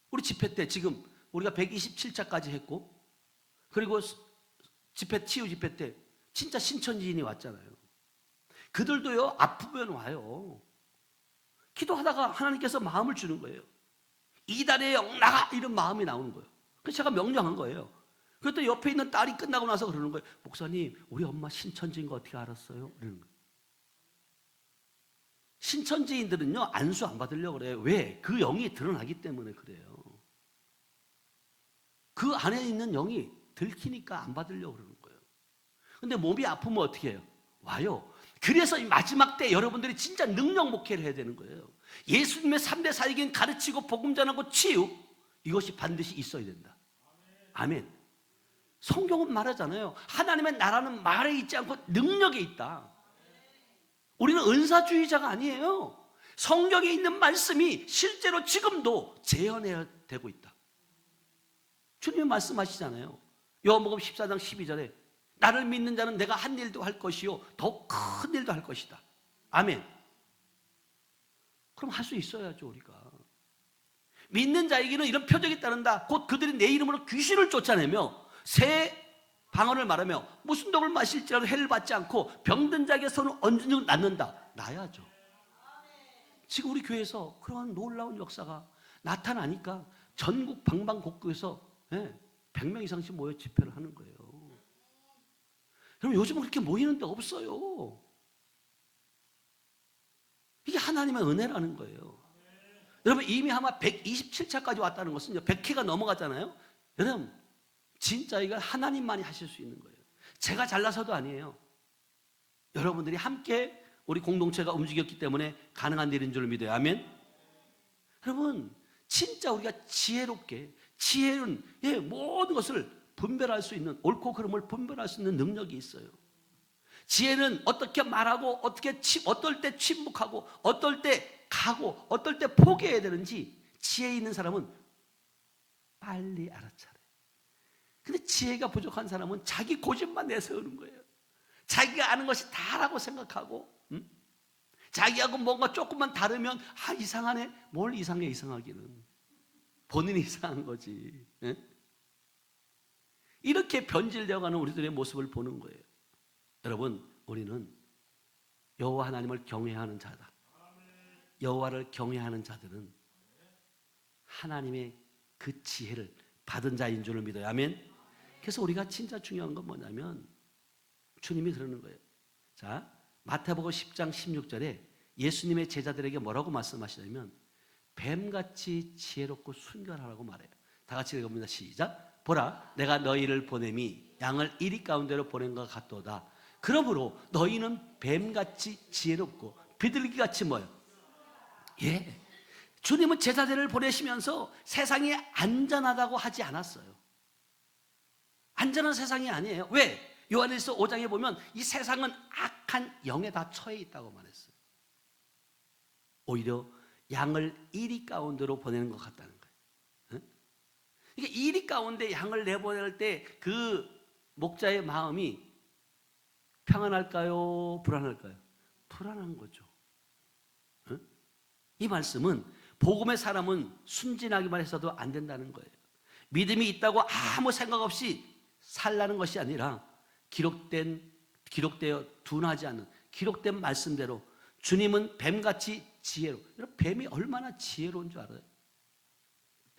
우리 집회 때 지금 우리가 127차까지 했고 그리고 치유 집회 때 진짜 신천지인이 왔잖아요. 그들도요 아프면 와요. 기도하다가 하나님께서 마음을 주는 거예요. 이단의 영 나가 이런 마음이 나오는 거예요. 그래서 제가 명령한 거예요. 그때 옆에 있는 딸이 끝나고 나서 그러는 거예요. 목사님 우리 엄마 신천지인 거 어떻게 알았어요? 이러는 거예요. 신천지인들은요 안수 안 받으려고 그래요. 왜? 그 영이 드러나기 때문에 그래요. 그 안에 있는 영이 들키니까 안 받으려고 그러는 거예요. 근데 몸이 아프면 어떻게 해요? 와요. 그래서 이 마지막 때 여러분들이 진짜 능력 목회를 해야 되는 거예요. 예수님의 3대 사역인 가르치고 복음 전하고 치유 이것이 반드시 있어야 된다. 아멘. 성경은 말하잖아요. 하나님의 나라는 말에 있지 않고 능력에 있다. 우리는 은사주의자가 아니에요. 성경에 있는 말씀이 실제로 지금도 재현해야 되고 있다. 주님이 말씀하시잖아요. 요한복음 14장 12절에 나를 믿는 자는 내가 한 일도 할 것이요 더 큰 일도 할 것이다. 아멘. 그럼 할 수 있어야죠 우리가. 믿는 자에게는 이런 표적이 따른다. 곧 그들이 내 이름으로 귀신을 쫓아내며 새 방언을 말하며 무슨 독을 마실지라도 해를 받지 않고 병든 자에게 손을 얹은 낫는다. 나야죠. 지금 우리 교회에서 그러한 놀라운 역사가 나타나니까 전국 방방곡곡에서 100명 이상씩 모여 집회를 하는 거예요. 여러분 요즘은 그렇게 모이는 데 없어요. 이게 하나님의 은혜라는 거예요. 여러분 이미 아마 127차까지 왔다는 것은 100회가 넘어갔잖아요. 여러분 진짜 이거 하나님만이 하실 수 있는 거예요. 제가 잘나서도 아니에요. 여러분들이 함께 우리 공동체가 움직였기 때문에 가능한 일인 줄 믿어요. 아멘. 여러분 진짜 우리가 지혜롭게 지혜는 모든 것을 분별할 수 있는 옳고 그름을 분별할 수 있는 능력이 있어요. 지혜는 어떻게 말하고 어떨 때 침묵하고 어떨 때 가고 어떨 때 포기해야 되는지 지혜 있는 사람은 빨리 알아차려요. 근데 지혜가 부족한 사람은 자기 고집만 내세우는 거예요. 자기가 아는 것이 다라고 생각하고 자기하고 뭔가 조금만 다르면 이상하네. 뭘 이상해. 이상하기는 본인이 이상한 거지. 이렇게 변질되어가는 우리들의 모습을 보는 거예요. 여러분 우리는 여호와 하나님을 경외하는 자다. 여호와를 경외하는 자들은 하나님의 그 지혜를 받은 자인 줄을 믿어요. 아멘. 그래서 우리가 진짜 중요한 건 뭐냐면 주님이 그러는 거예요. 자, 마태복음 10장 16절에 예수님의 제자들에게 뭐라고 말씀하시냐면 뱀같이 지혜롭고 순결하라고 말해요. 다 같이 읽어봅니다. 시작. 보라, 내가 너희를 보냄이 양을 이리 가운데로 보낸 것 같도다. 그러므로 너희는 뱀같이 지혜롭고 비둘기같이 뭐요? 예. 주님은 제자들을 보내시면서 세상이 안전하다고 하지 않았어요. 안전한 세상이 아니에요. 왜? 요한일서 5장에 보면 이 세상은 악한 영에 다 처해 있다고 말했어요. 오히려 양을 이리 가운데로 보내는 것 같다는 거예요. 이게 이리 가운데 양을 내보낼 때 그 목자의 마음이 평안할까요? 불안할까요? 불안한 거죠. 이 말씀은 복음의 사람은 순진하기만 해서도 안 된다는 거예요. 믿음이 있다고 아무 생각 없이 살라는 것이 아니라 기록되어 둔하지 않는 기록된 말씀대로 주님은 뱀같이 지혜로. 여러분 뱀이 얼마나 지혜로운 줄 알아요?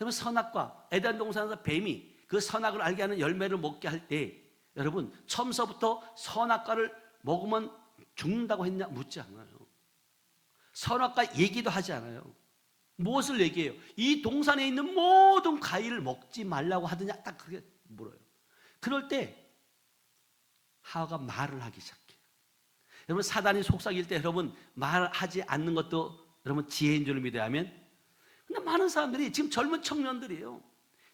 여러분 선악과 에덴 동산에서 뱀이 그 선악을 알게 하는 열매를 먹게 할 때 여러분 처음서부터 선악과를 먹으면 죽는다고 했냐 묻지 않아요. 선악과 얘기도 하지 않아요. 무엇을 얘기해요? 이 동산에 있는 모든 과일을 먹지 말라고 하더냐 딱 그게 물어요. 그럴 때 하와가 말을 하기 시작해요. 여러분 사단이 속삭일 때 여러분 말하지 않는 것도 여러분 지혜인 줄 믿어야 하면 근데 많은 사람들이 지금 젊은 청년들이에요.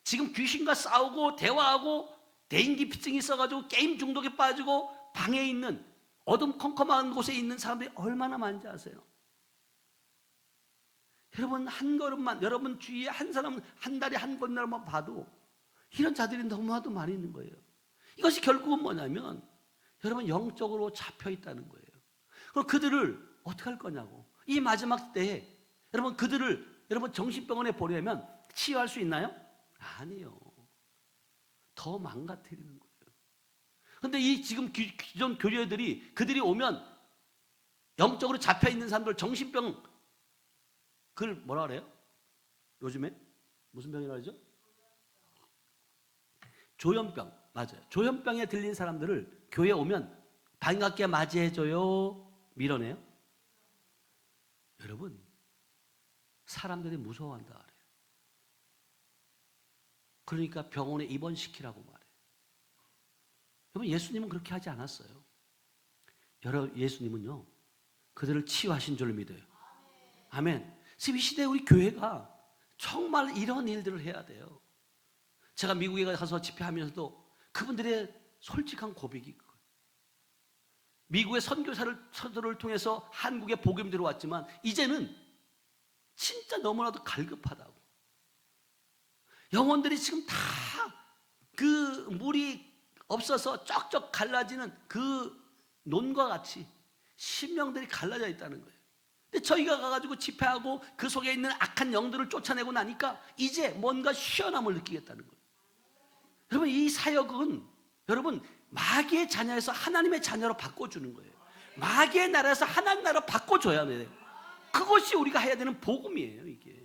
지금 귀신과 싸우고 대화하고 대인기피증이 있어가지고 게임 중독에 빠지고 방에 있는 어둠컴컴한 곳에 있는 사람들이 얼마나 많은지 아세요? 여러분 한 걸음만 여러분 주위에 한 사람 한 달에 한 걸음만 봐도 이런 자들이 너무나도 많이 있는 거예요. 이것이 결국은 뭐냐면 여러분 영적으로 잡혀 있다는 거예요. 그럼 그들을 어떻게 할 거냐고. 이 마지막 때에 여러분 그들을 여러분 정신병원에 보내면 치유할 수 있나요? 아니요. 더 망가뜨리는 거예요. 그런데 이 지금 기존 교류들이 그들이 오면 영적으로 잡혀 있는 사람들 정신병 그걸 뭐라 그래요? 요즘에 무슨 병이라고 하죠? 조현병. 맞아요. 조현병에 들린 사람들을 교회에 오면 반갑게 맞이해줘요? 밀어내요? 여러분 사람들이 무서워한다 그래요. 그러니까 병원에 입원시키라고 말해요. 여러분 예수님은 그렇게 하지 않았어요. 여러분 예수님은요 그들을 치유하신 줄 믿어요. 아멘. 지금 이 시대에 우리 교회가 정말 이런 일들을 해야 돼요. 제가 미국에 가서 집회하면서도 그분들의 솔직한 고백이 그거예요. 미국의 선교사들을 통해서 한국에 복음이 들어왔지만 이제는 진짜 너무나도 갈급하다고. 영혼들이 지금 다 그 물이 없어서 쩍쩍 갈라지는 그 논과 같이 심령들이 갈라져 있다는 거예요. 근데 저희가 가가지고 집회하고 그 속에 있는 악한 영들을 쫓아내고 나니까 이제 뭔가 시원함을 느끼겠다는 거예요. 여러분 이 사역은 여러분 마귀의 자녀에서 하나님의 자녀로 바꿔주는 거예요. 마귀의 나라에서 하나님 나라로 바꿔줘야 돼요. 그것이 우리가 해야 되는 복음이에요 이게.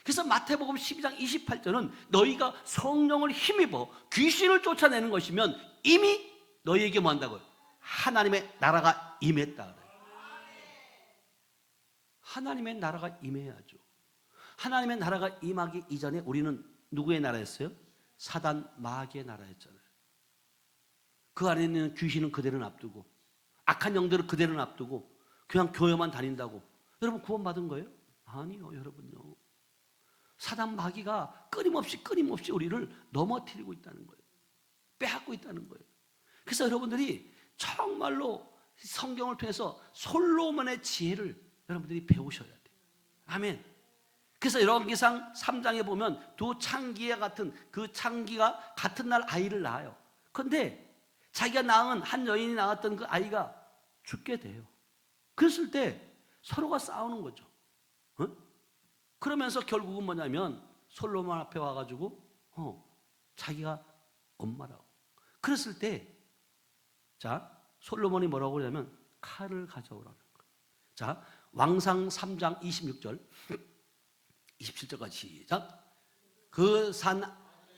그래서 마태복음 12장 28절은 너희가 성령을 힘입어 귀신을 쫓아내는 것이면 이미 너희에게 뭐 한다고요? 하나님의 나라가 임했다 그래요. 하나님의 나라가 임해야죠. 하나님의 나라가 임하기 이전에 우리는 누구의 나라였어요? 사단 마귀의 나라였잖아요. 그 안에 있는 귀신은 그대로 놔두고 악한 영들은 그대로 놔두고 그냥 교회만 다닌다고 여러분 구원받은 거예요? 아니요, 여러분요. 사단 마귀가 끊임없이 우리를 넘어뜨리고 있다는 거예요. 빼앗고 있다는 거예요. 그래서 여러분들이 정말로 성경을 통해서 솔로몬의 지혜를 여러분들이 배우셔야 돼요. 아멘. 그래서 열왕기상 3장에 보면 두 창기와 같은 그 창기가 같은 날 아이를 낳아요. 그런데 자기가 낳은 한 여인이 낳았던 그 아이가 죽게 돼요. 그랬을 때 서로가 싸우는 거죠. 그러면서 결국은 뭐냐면 솔로몬 앞에 와가지고 자기가 엄마라고. 그랬을 때 자 솔로몬이 뭐라고 그러냐면 칼을 가져오라는 거예요. 자 왕상 3장 26절 27절까지 시작. 그 산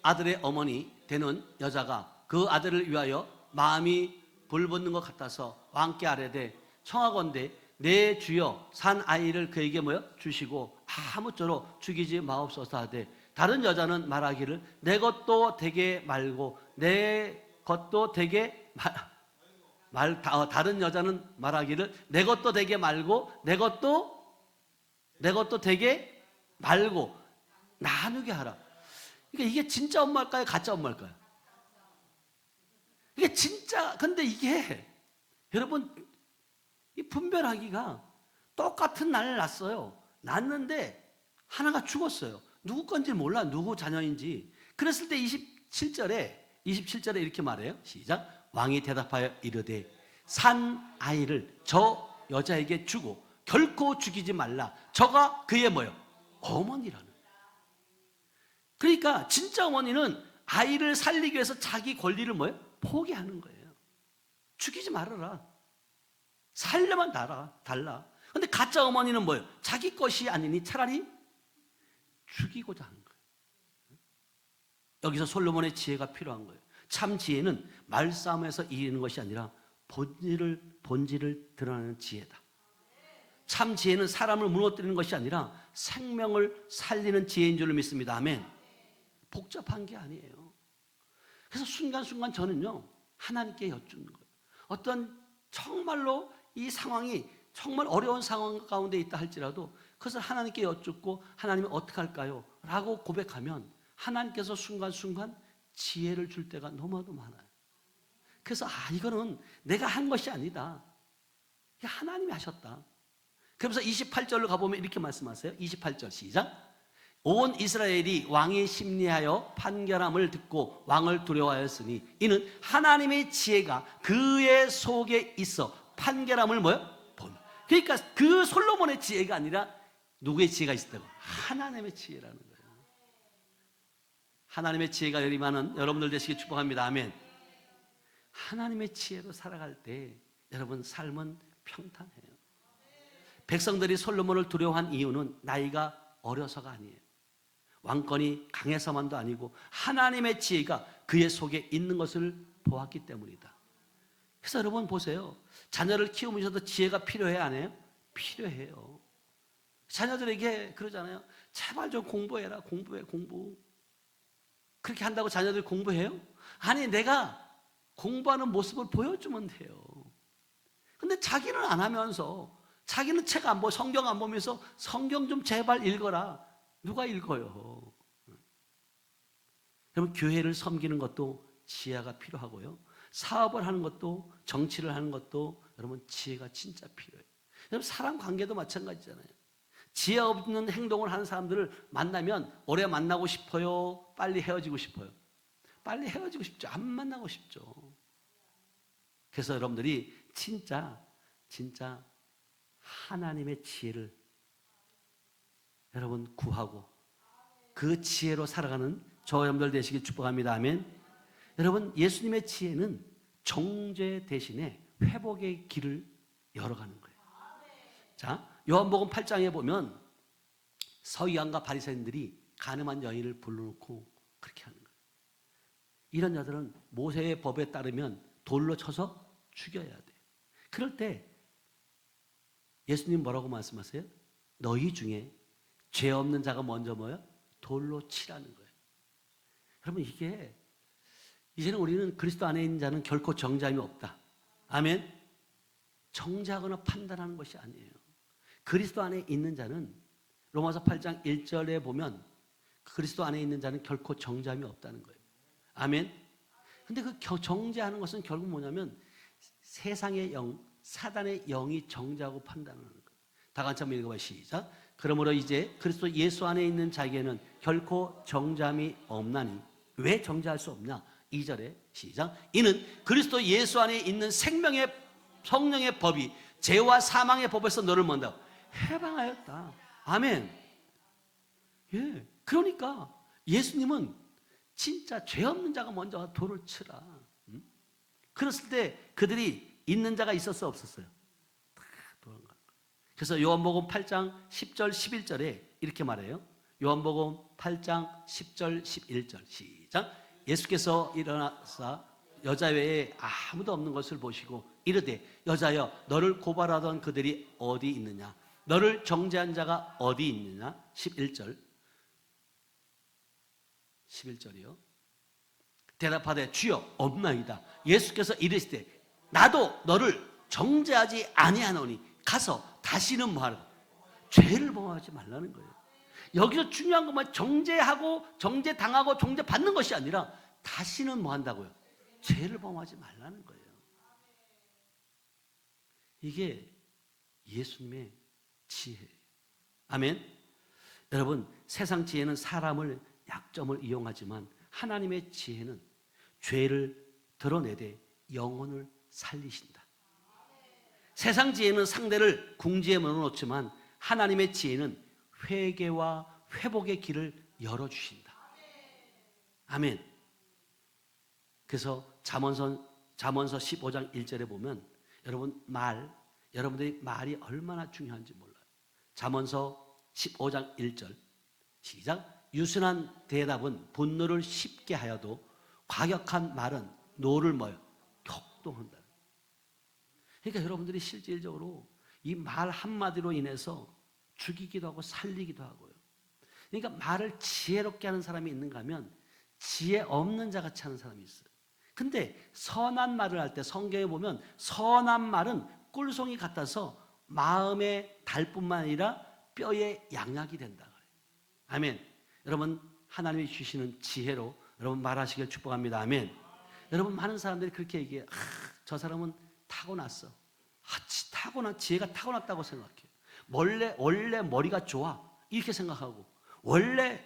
아들의 어머니 되는 여자가 그 아들을 위하여 마음이 불붙는 것 같아서 왕께 아뢰되 청하건대 내 주여 산 아이를 그에게 주시고 아무쪼록 죽이지 마옵소서 하되 다른 여자는 말하기를 내 것도 되게 말고 내 것도 되게 다른 여자는 말하기를 내 것도 되게 말고 내 것도 되게 말고 나누게 하라. 그러니까 이게 진짜 엄마일까요? 가짜 엄마일까요? 이게 진짜. 근데 이게 여러분 이 분별하기가 똑같은 날 났어요. 났는데 하나가 죽었어요. 누구 건지 몰라. 누구 자녀인지. 그랬을 때 27절에 이렇게 말해요. 시작. 왕이 대답하여 이르되 산 아이를 저 여자에게 주고 결코 죽이지 말라. 저가 그의 어머니라는. 그러니까 진짜 어머니는 아이를 살리기 위해서 자기 권리를 포기하는 거예요. 죽이지 말아라. 살려만 달라. 근데 가짜 어머니는 자기 것이 아니니 차라리 죽이고자 하는 거예요. 여기서 솔로몬의 지혜가 필요한 거예요. 참 지혜는 말싸움에서 이기는 것이 아니라 본질을 드러내는 지혜다. 참 지혜는 사람을 무너뜨리는 것이 아니라 생명을 살리는 지혜인 줄 믿습니다. 아멘. 복잡한 게 아니에요. 그래서 순간순간 저는요 하나님께 여쭙는 거예요. 어떤 정말로 이 상황이 정말 어려운 상황 가운데 있다 할지라도 그것을 하나님께 여쭙고 하나님이 어떻게 할까요? 라고 고백하면 하나님께서 순간순간 지혜를 줄 때가 너무나도 많아요. 그래서 이거는 내가 한 것이 아니다. 이게 하나님이 하셨다. 그러면서 28절로 가보면 이렇게 말씀하세요. 28절 시작. 온 이스라엘이 왕이 심리하여 판결함을 듣고 왕을 두려워하였으니 이는 하나님의 지혜가 그의 속에 있어 판결함을 본. 그러니까 그 솔로몬의 지혜가 아니라 누구의 지혜가 있었다고? 하나님의 지혜라는 거예요. 하나님의 지혜가 여리 많은 여러분들 되시길 축복합니다. 아멘. 하나님의 지혜로 살아갈 때 여러분 삶은 평탄해요. 백성들이 솔로몬을 두려워한 이유는 나이가 어려서가 아니에요. 왕권이 강해서만도 아니고 하나님의 지혜가 그의 속에 있는 것을 보았기 때문이다. 그래서 여러분 보세요. 자녀를 키우면서도 지혜가 필요해 안 해요? 필요해요. 자녀들에게 그러잖아요. 제발 좀 공부해라. 공부. 그렇게 한다고 자녀들이 공부해요? 아니 내가 공부하는 모습을 보여주면 돼요. 근데 자기는 안 하면서 자기는 책 안 보고 성경 안 보면서 성경 좀 제발 읽어라. 누가 읽어요? 여러분 교회를 섬기는 것도 지혜가 필요하고요. 사업을 하는 것도 정치를 하는 것도 여러분 지혜가 진짜 필요해요. 여러분 사람 관계도 마찬가지잖아요. 지혜 없는 행동을 하는 사람들을 만나면 오래 만나고 싶어요? 빨리 헤어지고 싶어요? 빨리 헤어지고 싶죠. 안 만나고 싶죠. 그래서 여러분들이 진짜 하나님의 지혜를 여러분 구하고 그 지혜로 살아가는 저 여러분들 되시길 축복합니다. 아멘. 여러분 예수님의 지혜는 정죄 대신에 회복의 길을 열어가는 거예요. 자, 요한복음 8장에 보면 서기관과 바리새인들이 간음한 여인을 불러놓고 그렇게 하는 거예요. 이런 자들은 모세의 법에 따르면 돌로 쳐서 죽여야 돼. 그럴 때 예수님 뭐라고 말씀하세요? 너희 중에 죄 없는 자가 먼저 뭐요? 돌로 치라는 거예요. 여러분, 이게 이제는 우리는 그리스도 안에 있는 자는 결코 정죄함이 없다. 아멘. 정죄하거나 판단하는 것이 아니에요. 그리스도 안에 있는 자는 로마서 8장 1절에 보면 그리스도 안에 있는 자는 결코 정죄함이 없다는 거예요. 아멘. 근데 그 정죄하는 것은 결국 뭐냐면 세상의 영, 사단의 영이 정죄하고 판단하는 거예요. 다 같이 한번 읽어봐요. 시작. 그러므로 이제 그리스도 예수 안에 있는 자에게는 결코 정죄함이 없나니. 왜 정죄할 수 없냐? 2절에 시작. 이는 그리스도 예수 안에 있는 생명의 성령의 법이 죄와 사망의 법에서 너를 뭔다? 해방하였다. 아멘. 예. 그러니까 예수님은 진짜 죄 없는 자가 먼저 돌을 치라. 그랬을 때 그들이 있는 자가 있었어, 없었어요? 다 도망간 거예요. 그래서 요한복음 8장 10절 11절에 이렇게 말해요. 요한복음 8장 10절 11절 시작. 예수께서 일어나사 여자 외에 아무도 없는 것을 보시고 이르되 여자여 너를 고발하던 그들이 어디 있느냐? 너를 정죄한 자가 어디 있느냐? 11절이요. 대답하되 주여 없나이다. 예수께서 이르시되 나도 너를 정죄하지 아니하노니 가서 다시는 뭐하라? 죄를 범하지 말라는 거예요. 여기서 중요한 것만 정죄하고 정죄당하고 정죄받는 것이 아니라 다시는 뭐 한다고요? 죄를 범하지 말라는 거예요. 이게 예수님의 지혜예요. 아멘. 여러분, 세상 지혜는 사람을 약점을 이용하지만 하나님의 지혜는 죄를 드러내되 영혼을 살리신다. 세상 지혜는 상대를 궁지에 넣어놓지만 하나님의 지혜는 회개와 회복의 길을 열어주신다. 아멘. 그래서 잠언서 15장 1절에 보면 여러분 여러분들이 말이 얼마나 중요한지 몰라요. 잠언서 15장 1절 시작. 유순한 대답은 분노를 쉽게 하여도 과격한 말은 노를 뭐요? 격동한다. 그러니까 여러분들이 실질적으로 이 말 한마디로 인해서 죽이기도 하고 살리기도 하고요. 그러니까 말을 지혜롭게 하는 사람이 있는가 하면 지혜 없는 자 같이 하는 사람이 있어요. 근데 선한 말을 할 때 성경에 보면 선한 말은 꿀송이 같아서 마음의 달뿐만 아니라 뼈의 양약이 된다. 아멘. 여러분, 하나님이 주시는 지혜로 여러분 말하시길 축복합니다. 아멘. 여러분, 많은 사람들이 그렇게 얘기해요. 저 사람은 타고났어. 지혜가 타고났다고 생각해요. 원래 머리가 좋아. 이렇게 생각하고 원래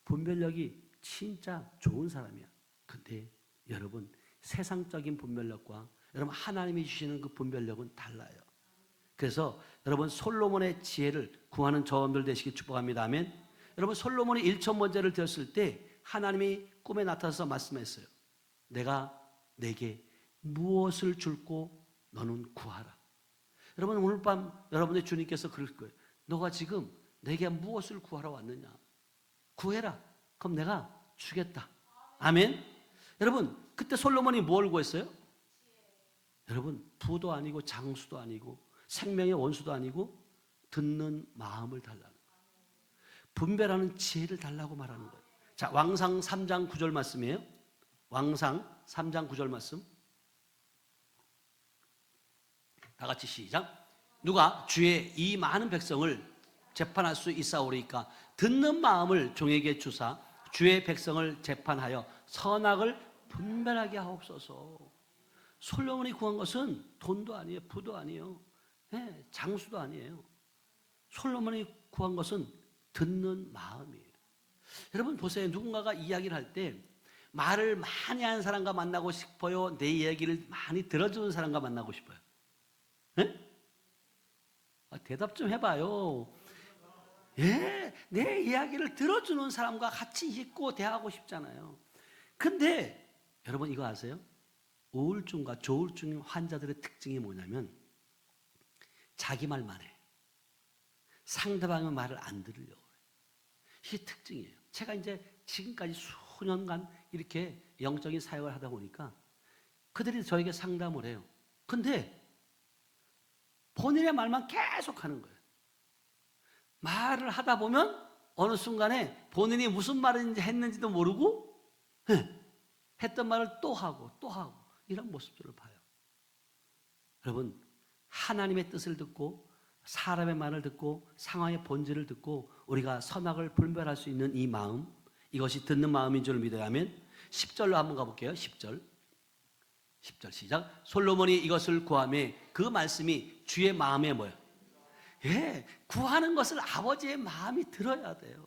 분별력이 진짜 좋은 사람이야. 근데 여러분, 세상적인 분별력과 여러분 하나님이 주시는 그 분별력은 달라요. 그래서 여러분 솔로몬의 지혜를 구하는 저원들 되시길 축복합니다. 아멘. 여러분, 솔로몬이 1,000번제를 드렸을 때 하나님이 꿈에 나타나서 말씀했어요. 내가 내게 무엇을 줄고 너는 구하라. 여러분, 오늘 밤 여러분의 주님께서 그럴 거예요. 너가 지금 내게 무엇을 구하러 왔느냐? 구해라. 그럼 내가 주겠다. 아멘. 여러분, 그때 솔로몬이 뭘 구했어요? 여러분, 부도 아니고 장수도 아니고 생명의 원수도 아니고 듣는 마음을 달라는 거예요. 분별하는 지혜를 달라고 말하는 거예요. 자, 왕상 3장 9절 말씀이에요. 왕상 3장 9절 말씀. 다 같이 시작. 누가 주의 이 많은 백성을 재판할 수 있사오리까? 듣는 마음을 종에게 주사 주의 백성을 재판하여 선악을 분별하게 하옵소서. 솔로몬이 구한 것은 돈도 아니에요, 부도 아니에요, 장수도 아니에요. 솔로몬이 구한 것은 듣는 마음이에요. 여러분 보세요. 누군가가 이야기를 할 때 말을 많이 하는 사람과 만나고 싶어요? 내 이야기를 많이 들어주는 사람과 만나고 싶어요? 대답 좀 해봐요. 내 이야기를 들어주는 사람과 같이 있고 대하고 싶잖아요. 근데 여러분 이거 아세요? 우울증과 조울증 환자들의 특징이 뭐냐면 자기 말만 해. 상대방의 말을 안 들으려고 해요. 이게 특징이에요. 제가 이제 지금까지 수년간 이렇게 영적인 사역을 하다 보니까 그들이 저에게 상담을 해요. 근데 본인의 말만 계속 하는 거예요. 말을 하다 보면 어느 순간에 본인이 무슨 말을 했는지도 모르고 했던 말을 또 하고 이런 모습들을 봐요. 여러분, 하나님의 뜻을 듣고 사람의 말을 듣고 상황의 본질을 듣고 우리가 선악을 분별할 수 있는 이 마음, 이것이 듣는 마음인 줄 믿어야 하면 10절로 한번 가볼게요. 10절 시작. 솔로몬이 이것을 구하매 그 말씀이 주의 마음에 뭐예요? 구하는 것을 아버지의 마음이 들어야 돼요.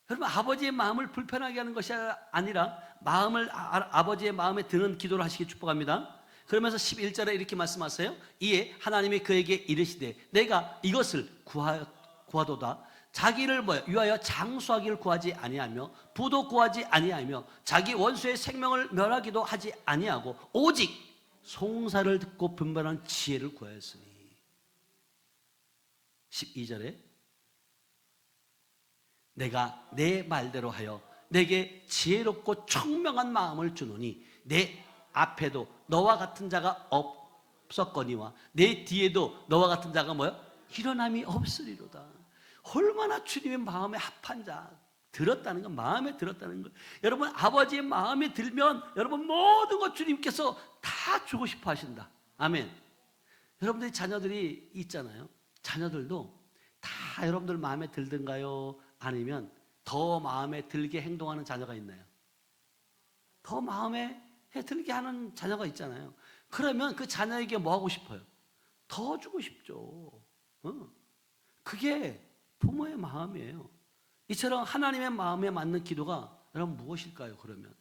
여러분, 아버지의 마음을 불편하게 하는 것이 아니라 아버지의 마음에 드는 기도를 하시기 축복합니다. 그러면서 11절에 이렇게 말씀하세요. 이에 하나님이 그에게 이르시되 내가 이것을 구하도다. 자기를 위하여 장수하기를 구하지 아니하며 부도 구하지 아니하며 자기 원수의 생명을 멸하기도 하지 아니하고 오직 송사를 듣고 분별하는 지혜를 구하였으니. 12절에 내가 내 말대로 하여 내게 지혜롭고 청명한 마음을 주노니 내 앞에도 너와 같은 자가 없었거니와 내 뒤에도 너와 같은 자가 일어남이 없으리로다. 얼마나 주님의 마음에 합한 자, 들었다는 건 마음에 들었다는 거. 여러분, 아버지의 마음에 들면 여러분 모든 것 주님께서 다 주고 싶어 하신다. 아멘. 여러분들이 자녀들이 있잖아요. 자녀들도 다 여러분들 마음에 들든가요? 아니면 더 마음에 들게 행동하는 자녀가 있나요? 더 마음에 들게 하는 자녀가 있잖아요. 그러면 그 자녀에게 뭐 하고 싶어요? 더 주고 싶죠. 그게 부모의 마음이에요. 이처럼 하나님의 마음에 맞는 기도가 여러분 무엇일까요? 그러면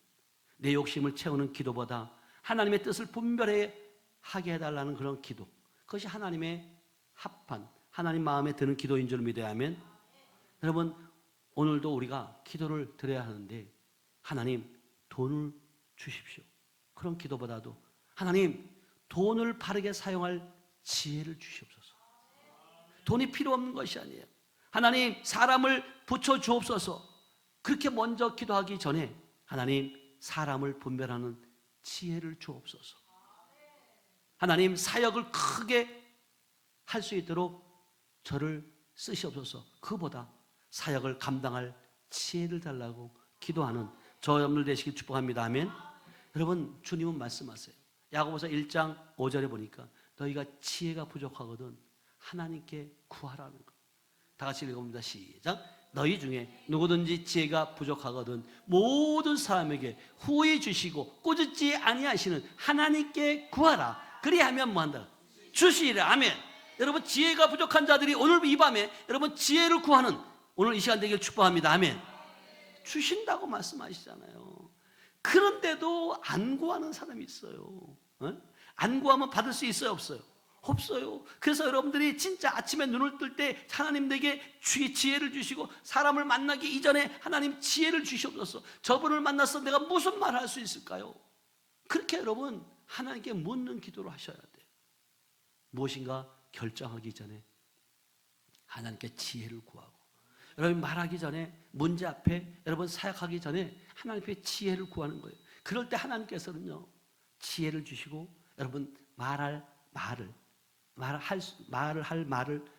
내 욕심을 채우는 기도보다 하나님의 뜻을 분별해 하게 해달라는 그런 기도, 그것이 하나님의 합한 하나님 마음에 드는 기도인 줄 믿어야 하면, 여러분 오늘도 우리가 기도를 드려야 하는데 하나님 돈을 주십시오. 그런 기도보다도 하나님 돈을 바르게 사용할 지혜를 주시옵소서. 돈이 필요 없는 것이 아니에요. 하나님 사람을 붙여 주옵소서. 그렇게 먼저 기도하기 전에 하나님 사람을 분별하는 지혜를 주옵소서. 하나님 사역을 크게 할 수 있도록 저를 쓰시옵소서. 그보다 사역을 감당할 지혜를 달라고 기도하는 저 여러분들 되시길 축복합니다. 아멘. 여러분, 주님은 말씀하세요. 야고보서 1장 5절에 보니까 너희가 지혜가 부족하거든 하나님께 구하라는 거. 다 같이 읽어봅니다. 시작. 너희 중에 누구든지 지혜가 부족하거든 모든 사람에게 후히 주시고 꾸짖지 아니하시는 하나님께 구하라. 그리하면 뭐한다? 주시리라. 아멘. 여러분, 지혜가 부족한 자들이 오늘 이 밤에 여러분 지혜를 구하는 오늘 이 시간 되길 축복합니다. 아멘. 주신다고 말씀하시잖아요. 그런데도 안 구하는 사람이 있어요. 안 구하면 받을 수 있어요? 없어요? 없어요. 그래서 여러분들이 진짜 아침에 눈을 뜰 때 하나님 내게 지혜를 주시고 사람을 만나기 이전에 하나님 지혜를 주시옵소서. 저분을 만나서 내가 무슨 말을 할 수 있을까요? 그렇게 여러분 하나님께 묻는 기도를 하셔야 돼요. 무엇인가 결정하기 전에 하나님께 지혜를 구하고, 여러분 말하기 전에 문제 앞에 여러분 사역하기 전에 하나님께 지혜를 구하는 거예요. 그럴 때 하나님께서는요 지혜를 주시고 여러분 말할 말을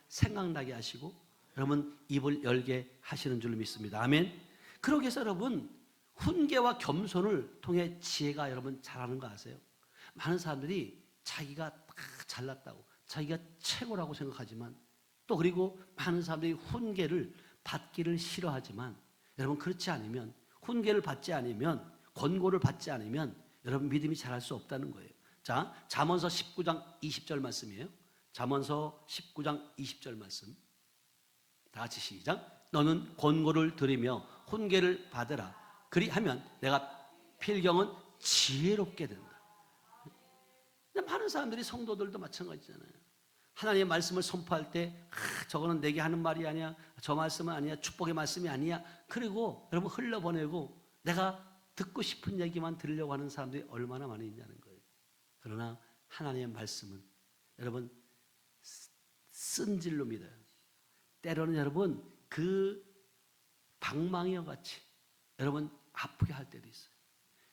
생각나게 하시고 여러분 입을 열게 하시는 줄 믿습니다. 아멘. 그러기 위해서 여러분 훈계와 겸손을 통해 지혜가 여러분 잘하는 거 아세요? 많은 사람들이 자기가 잘났다고 자기가 최고라고 생각하지만, 또 그리고 많은 사람들이 훈계를 받기를 싫어하지만, 여러분 그렇지 않으면, 훈계를 받지 않으면, 권고를 받지 않으면 여러분 믿음이 자랄 수 없다는 거예요. 자, 잠언서 19장 20절 말씀이에요. 잠언서 19장 20절 말씀. 다 같이 시작. 너는 권고를 들으며 훈계를 받으라. 그리하면 내가 필경은 지혜롭게 된다. 많은 사람들이 성도들도 마찬가지잖아요. 하나님의 말씀을 선포할 때 저거는 내게 하는 말이 아니야, 저 말씀은 아니야, 축복의 말씀이 아니야, 그리고 여러분 흘려보내고 내가 듣고 싶은 얘기만 들으려고 하는 사람들이 얼마나 많이 있냐는 거예요. 그러나 하나님의 말씀은 여러분 쓴질로 믿어요. 때로는 여러분 그 방망이와 같이 여러분 아프게 할 때도 있어요.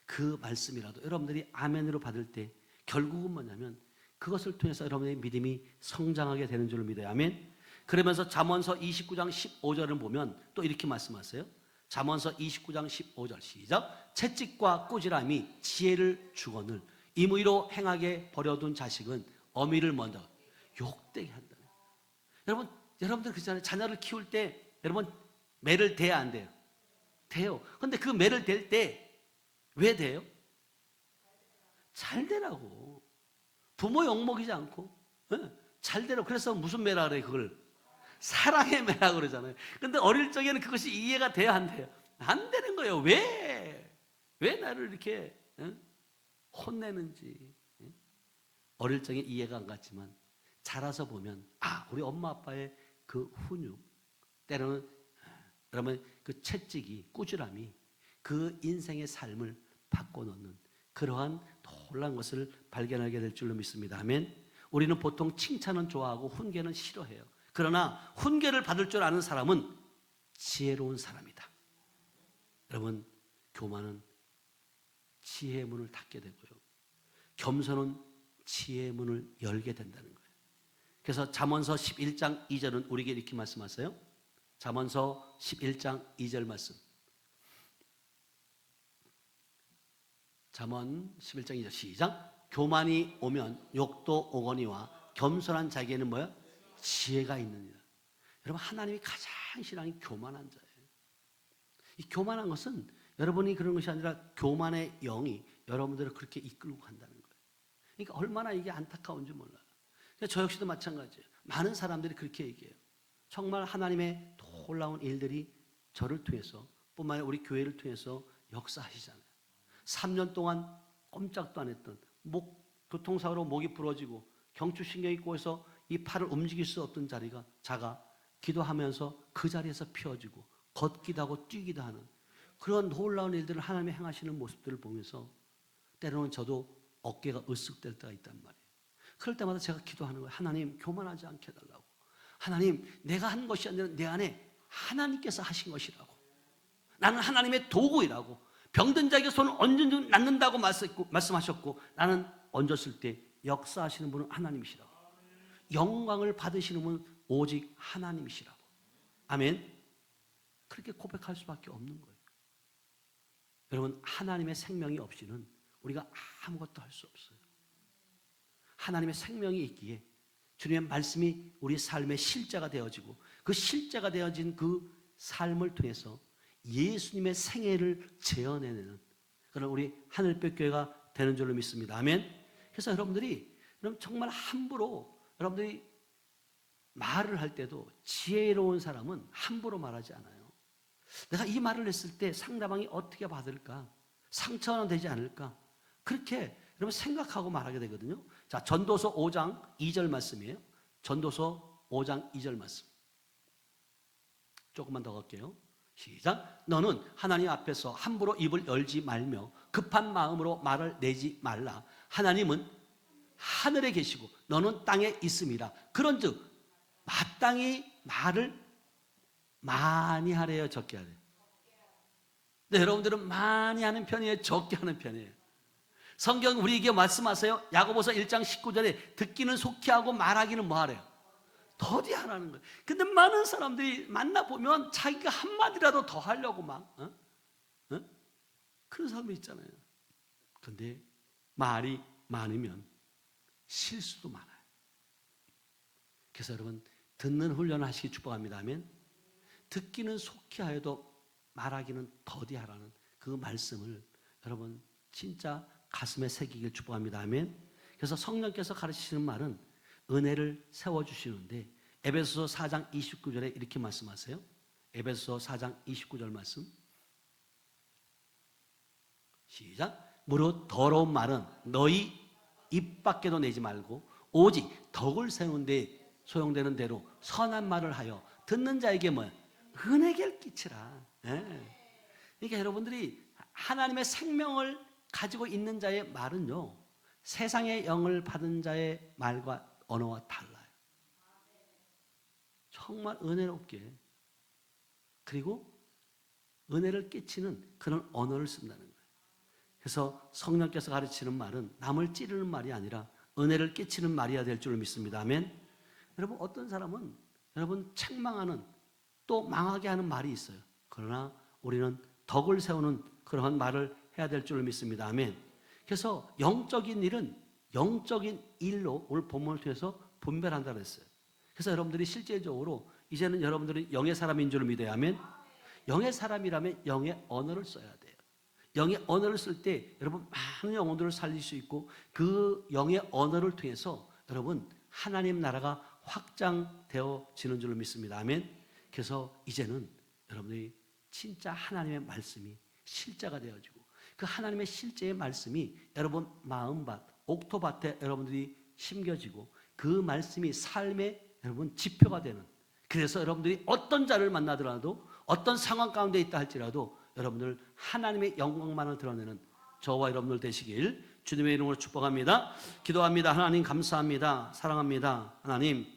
그 말씀이라도 여러분들이 아멘으로 받을 때 결국은 뭐냐면 그것을 통해서 여러분의 믿음이 성장하게 되는 줄을 믿어요. 아멘. 그러면서 잠언서 29장 15절을 보면 또 이렇게 말씀하세요. 잠언서 29장 15절 시작. 채찍과 꾸지람이 지혜를 주거늘 임의로 행하게 버려둔 자식은 어미를 먼저 욕되게 한다. 여러분들 그렇잖아요. 자녀를 키울 때 여러분 매를 대야 안 돼요? 돼요. 근데 그 매를 댈 때 왜 돼요? 잘 되라고. 부모 욕먹이지 않고 잘 되라고. 그래서 무슨 매라 그래 그걸? 사랑의 매라 그러잖아요. 근데 어릴 적에는 그것이 이해가 돼야 안 돼요? 안 되는 거예요. 왜 나를 이렇게 혼내는지. 어릴 적에 이해가 안 갔지만 자라서 보면 우리 엄마 아빠의 그 훈육, 때로는 여러분 그 채찍이, 꾸지람이 그 인생의 삶을 바꿔놓는 그러한 놀라운 것을 발견하게 될 줄로 믿습니다. 아멘. 우리는 보통 칭찬은 좋아하고 훈계는 싫어해요. 그러나 훈계를 받을 줄 아는 사람은 지혜로운 사람이다. 여러분, 교만은 지혜의 문을 닫게 되고요, 겸손은 지혜의 문을 열게 된다는 거예요. 그래서 잠언서 11장 2절은 우리에게 이렇게 말씀하세요. 잠언서 11장 2절 말씀. 잠언 11장 2절 시작. 교만이 오면 욕도 오거니와 겸손한 자에게는 뭐야? 지혜가 있느니라. 여러분, 하나님이 가장 싫어하는 교만한 자예요. 이 교만한 것은 여러분이 그런 것이 아니라 교만의 영이 여러분들을 그렇게 이끌고 간다는 거예요. 그러니까 얼마나 이게 안타까운지 몰라요. 저 역시도 마찬가지예요. 많은 사람들이 그렇게 얘기해요. 정말 하나님의 놀라운 일들이 저를 통해서 뿐만 아니라 우리 교회를 통해서 역사하시잖아요. 3년 동안 꼼짝도 안 했던 교통사고로 목이 부러지고 경추신경이 꼬여서 이 팔을 움직일 수 없던 자가 기도하면서 그 자리에서 펴지고 걷기도 하고 뛰기도 하는 그런 놀라운 일들을 하나님이 행하시는 모습들을 보면서 때로는 저도 어깨가 으쓱될 때가 있단 말이에요. 그럴 때마다 제가 기도하는 거예요. 하나님, 교만하지 않게 해달라고. 하나님, 내가 한 것이 아니라 내 안에 하나님께서 하신 것이라고. 나는 하나님의 도구이라고. 병든 자에게 손을 얹은 낫는다고 말씀하셨고, 나는 얹었을 때 역사하시는 분은 하나님이시라고. 영광을 받으시는 분은 오직 하나님이시라고. 아멘. 그렇게 고백할 수밖에 없는 거예요. 여러분, 하나님의 생명이 없이는 우리가 아무것도 할 수 없어요. 하나님의 생명이 있기에 주님의 말씀이 우리 삶의 실제가 되어지고 그 실제가 되어진 그 삶을 통해서 예수님의 생애를 재현해내는 그런 우리 하늘빛 교회가 되는 줄로 믿습니다. 아멘. 그래서 여러분들이 정말 함부로 여러분들이 말을 할 때도 지혜로운 사람은 함부로 말하지 않아요. 내가 이 말을 했을 때 상대방이 어떻게 받을까? 상처는 되지 않을까? 그렇게 여러분 생각하고 말하게 되거든요. 자, 전도서 5장 2절 말씀이에요. 전도서 5장 2절 말씀. 조금만 더 갈게요. 시작. 너는 하나님 앞에서 함부로 입을 열지 말며 급한 마음으로 말을 내지 말라. 하나님은 하늘에 계시고 너는 땅에 있음이라. 그런즉 마땅히 말을 많이 하래요, 적게 하래요? 네, 여러분들은 많이 하는 편이에요, 적게 하는 편이에요? 성경 우리에게 말씀하세요. 야고보서 1장 19절에 듣기는 속히 하고 말하기는 뭐 하래요? 더디 하라는 거예요. 근데 많은 사람들이 만나보면 자기가 한마디라도 더 하려고 막 그런 사람이 있잖아요. 근데 말이 많으면 실수도 많아요. 그래서 여러분, 듣는 훈련을 하시기 축복합니다. 아멘. 듣기는 속히 하여도 말하기는 더디 하라는 그 말씀을 여러분 진짜 가슴에 새기길 축복합니다. 아멘. 그래서 성령께서 가르치시는 말은 은혜를 세워주시는데 에베소서 4장 29절에 이렇게 말씀하세요. 에베소서 4장 29절 말씀 시작. 무릇 더러운 말은 너희 입 밖에도 내지 말고 오직 덕을 세우는 데 소용되는 대로 선한 말을 하여 듣는 자에게 뭐 은혜를 끼치라. 그러니까 여러분들이 하나님의 생명을 가지고 있는 자의 말은요, 세상의 영을 받은 자의 말과 언어와 달라요. 정말 은혜롭게, 그리고 은혜를 끼치는 그런 언어를 쓴다는 거예요. 그래서 성령께서 가르치는 말은 남을 찌르는 말이 아니라 은혜를 끼치는 말이어야 될 줄을 믿습니다. 아멘. 여러분, 어떤 사람은 여러분 책망하는, 또 망하게 하는 말이 있어요. 그러나 우리는 덕을 세우는 그러한 말을 해야 될 줄을 믿습니다. 아멘. 그래서 영적인 일은 영적인 일로 오늘 본문을 통해서 분별한다 그랬어요. 그래서 여러분들이 실제적으로 이제는 여러분들은 영의 사람인 줄을 믿어야 하면, 영의 사람이라면 영의 언어를 써야 돼요. 영의 언어를 쓸 때 여러분 많은 영혼들을 살릴 수 있고, 그 영의 언어를 통해서 여러분 하나님 나라가 확장되어지는 줄을 믿습니다. 아멘. 그래서 이제는 여러분들이 진짜 하나님의 말씀이 실제가 되어지고, 그 하나님의 실제의 말씀이 여러분 마음밭, 옥토밭에 여러분들이 심겨지고, 그 말씀이 삶의 여러분 지표가 되는, 그래서 여러분들이 어떤 자를 만나더라도, 어떤 상황 가운데 있다 할지라도 여러분들 하나님의 영광만을 드러내는 저와 여러분들 되시길 주님의 이름으로 축복합니다. 기도합니다. 하나님 감사합니다. 사랑합니다. 하나님,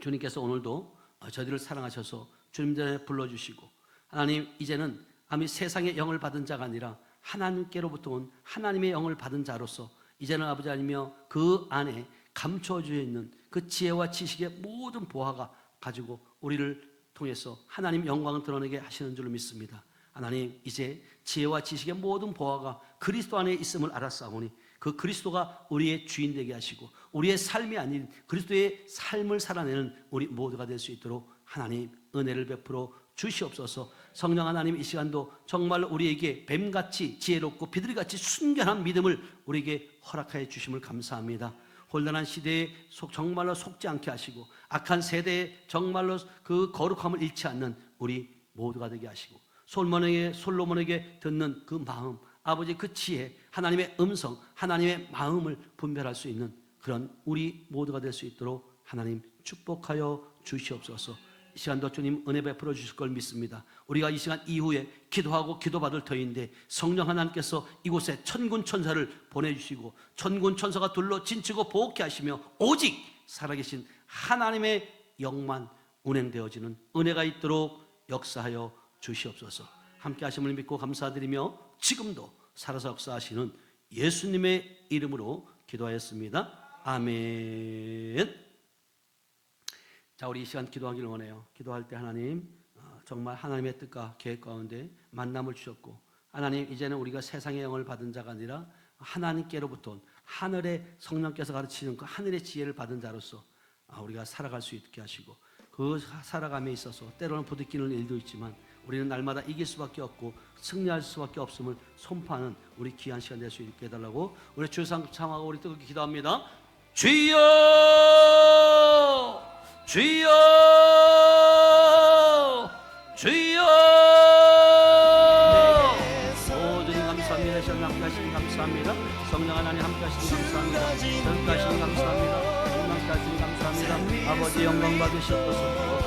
주님께서 오늘도 저희들을 사랑하셔서 주님 전에 불러주시고, 하나님 이제는 아미 세상의 영을 받은 자가 아니라 하나님께로부터 온 하나님의 영을 받은 자로서 이제는 아버지 하나님이여 그 안에 감춰져 있는 그 지혜와 지식의 모든 보화가 가지고 우리를 통해서 하나님 영광을 드러내게 하시는 줄로 믿습니다. 하나님, 이제 지혜와 지식의 모든 보화가 그리스도 안에 있음을 알았사오니 그 그리스도가 우리의 주인 되게 하시고, 우리의 삶이 아닌 그리스도의 삶을 살아내는 우리 모두가 될 수 있도록 하나님 은혜를 베풀어 주시옵소서. 성령 하나님, 이 시간도 정말 우리에게 뱀같이 지혜롭고 비둘기같이 순결한 믿음을 우리에게 허락하여 주심을 감사합니다. 혼란한 시대에 정말로 속지 않게 하시고, 악한 세대에 정말로 그 거룩함을 잃지 않는 우리 모두가 되게 하시고, 솔로몬에게 듣는 그 마음, 아버지 그 지혜, 하나님의 음성, 하나님의 마음을 분별할 수 있는 그런 우리 모두가 될 수 있도록 하나님 축복하여 주시옵소서. 이 시간도 주님 은혜 베풀어 주실 걸 믿습니다. 우리가 이 시간 이후에 기도하고 기도받을 터인데, 성령 하나님께서 이곳에 천군 천사를 보내주시고 천군 천사가 둘러 진치고 보호케 하시며, 오직 살아계신 하나님의 영만 운행되어지는 은혜가 있도록 역사하여 주시옵소서. 함께 하심을 믿고 감사드리며 지금도 살아서 역사하시는 예수님의 이름으로 기도하였습니다. 아멘. 자, 우리 이 시간 기도하기를 원해요. 기도할 때 하나님, 정말 하나님의 뜻과 계획 가운데 만남을 주셨고, 하나님 이제는 우리가 세상의 영을 받은 자가 아니라 하나님께로부터 온 하늘의 성령께서 가르치는 그 하늘의 지혜를 받은 자로서 우리가 살아갈 수 있게 하시고, 그 살아감에 있어서 때로는 부딪히는 일도 있지만 우리는 날마다 이길 수밖에 없고 승리할 수밖에 없음을 선포하는 우리 귀한 시간 될 수 있게 해달라고 우리 주상 참하고 우리 뜨겁게 기도합니다. 주여, 주여, 주여. 오 주님 감사합니다. 시간 함께 하시니 감사합니다. 성령 하나님 함께 하시니 감사합니다. 함께 하시니 감사합니다. 함께 하시니 감사합니다. 아버지 영광 받으시옵소서.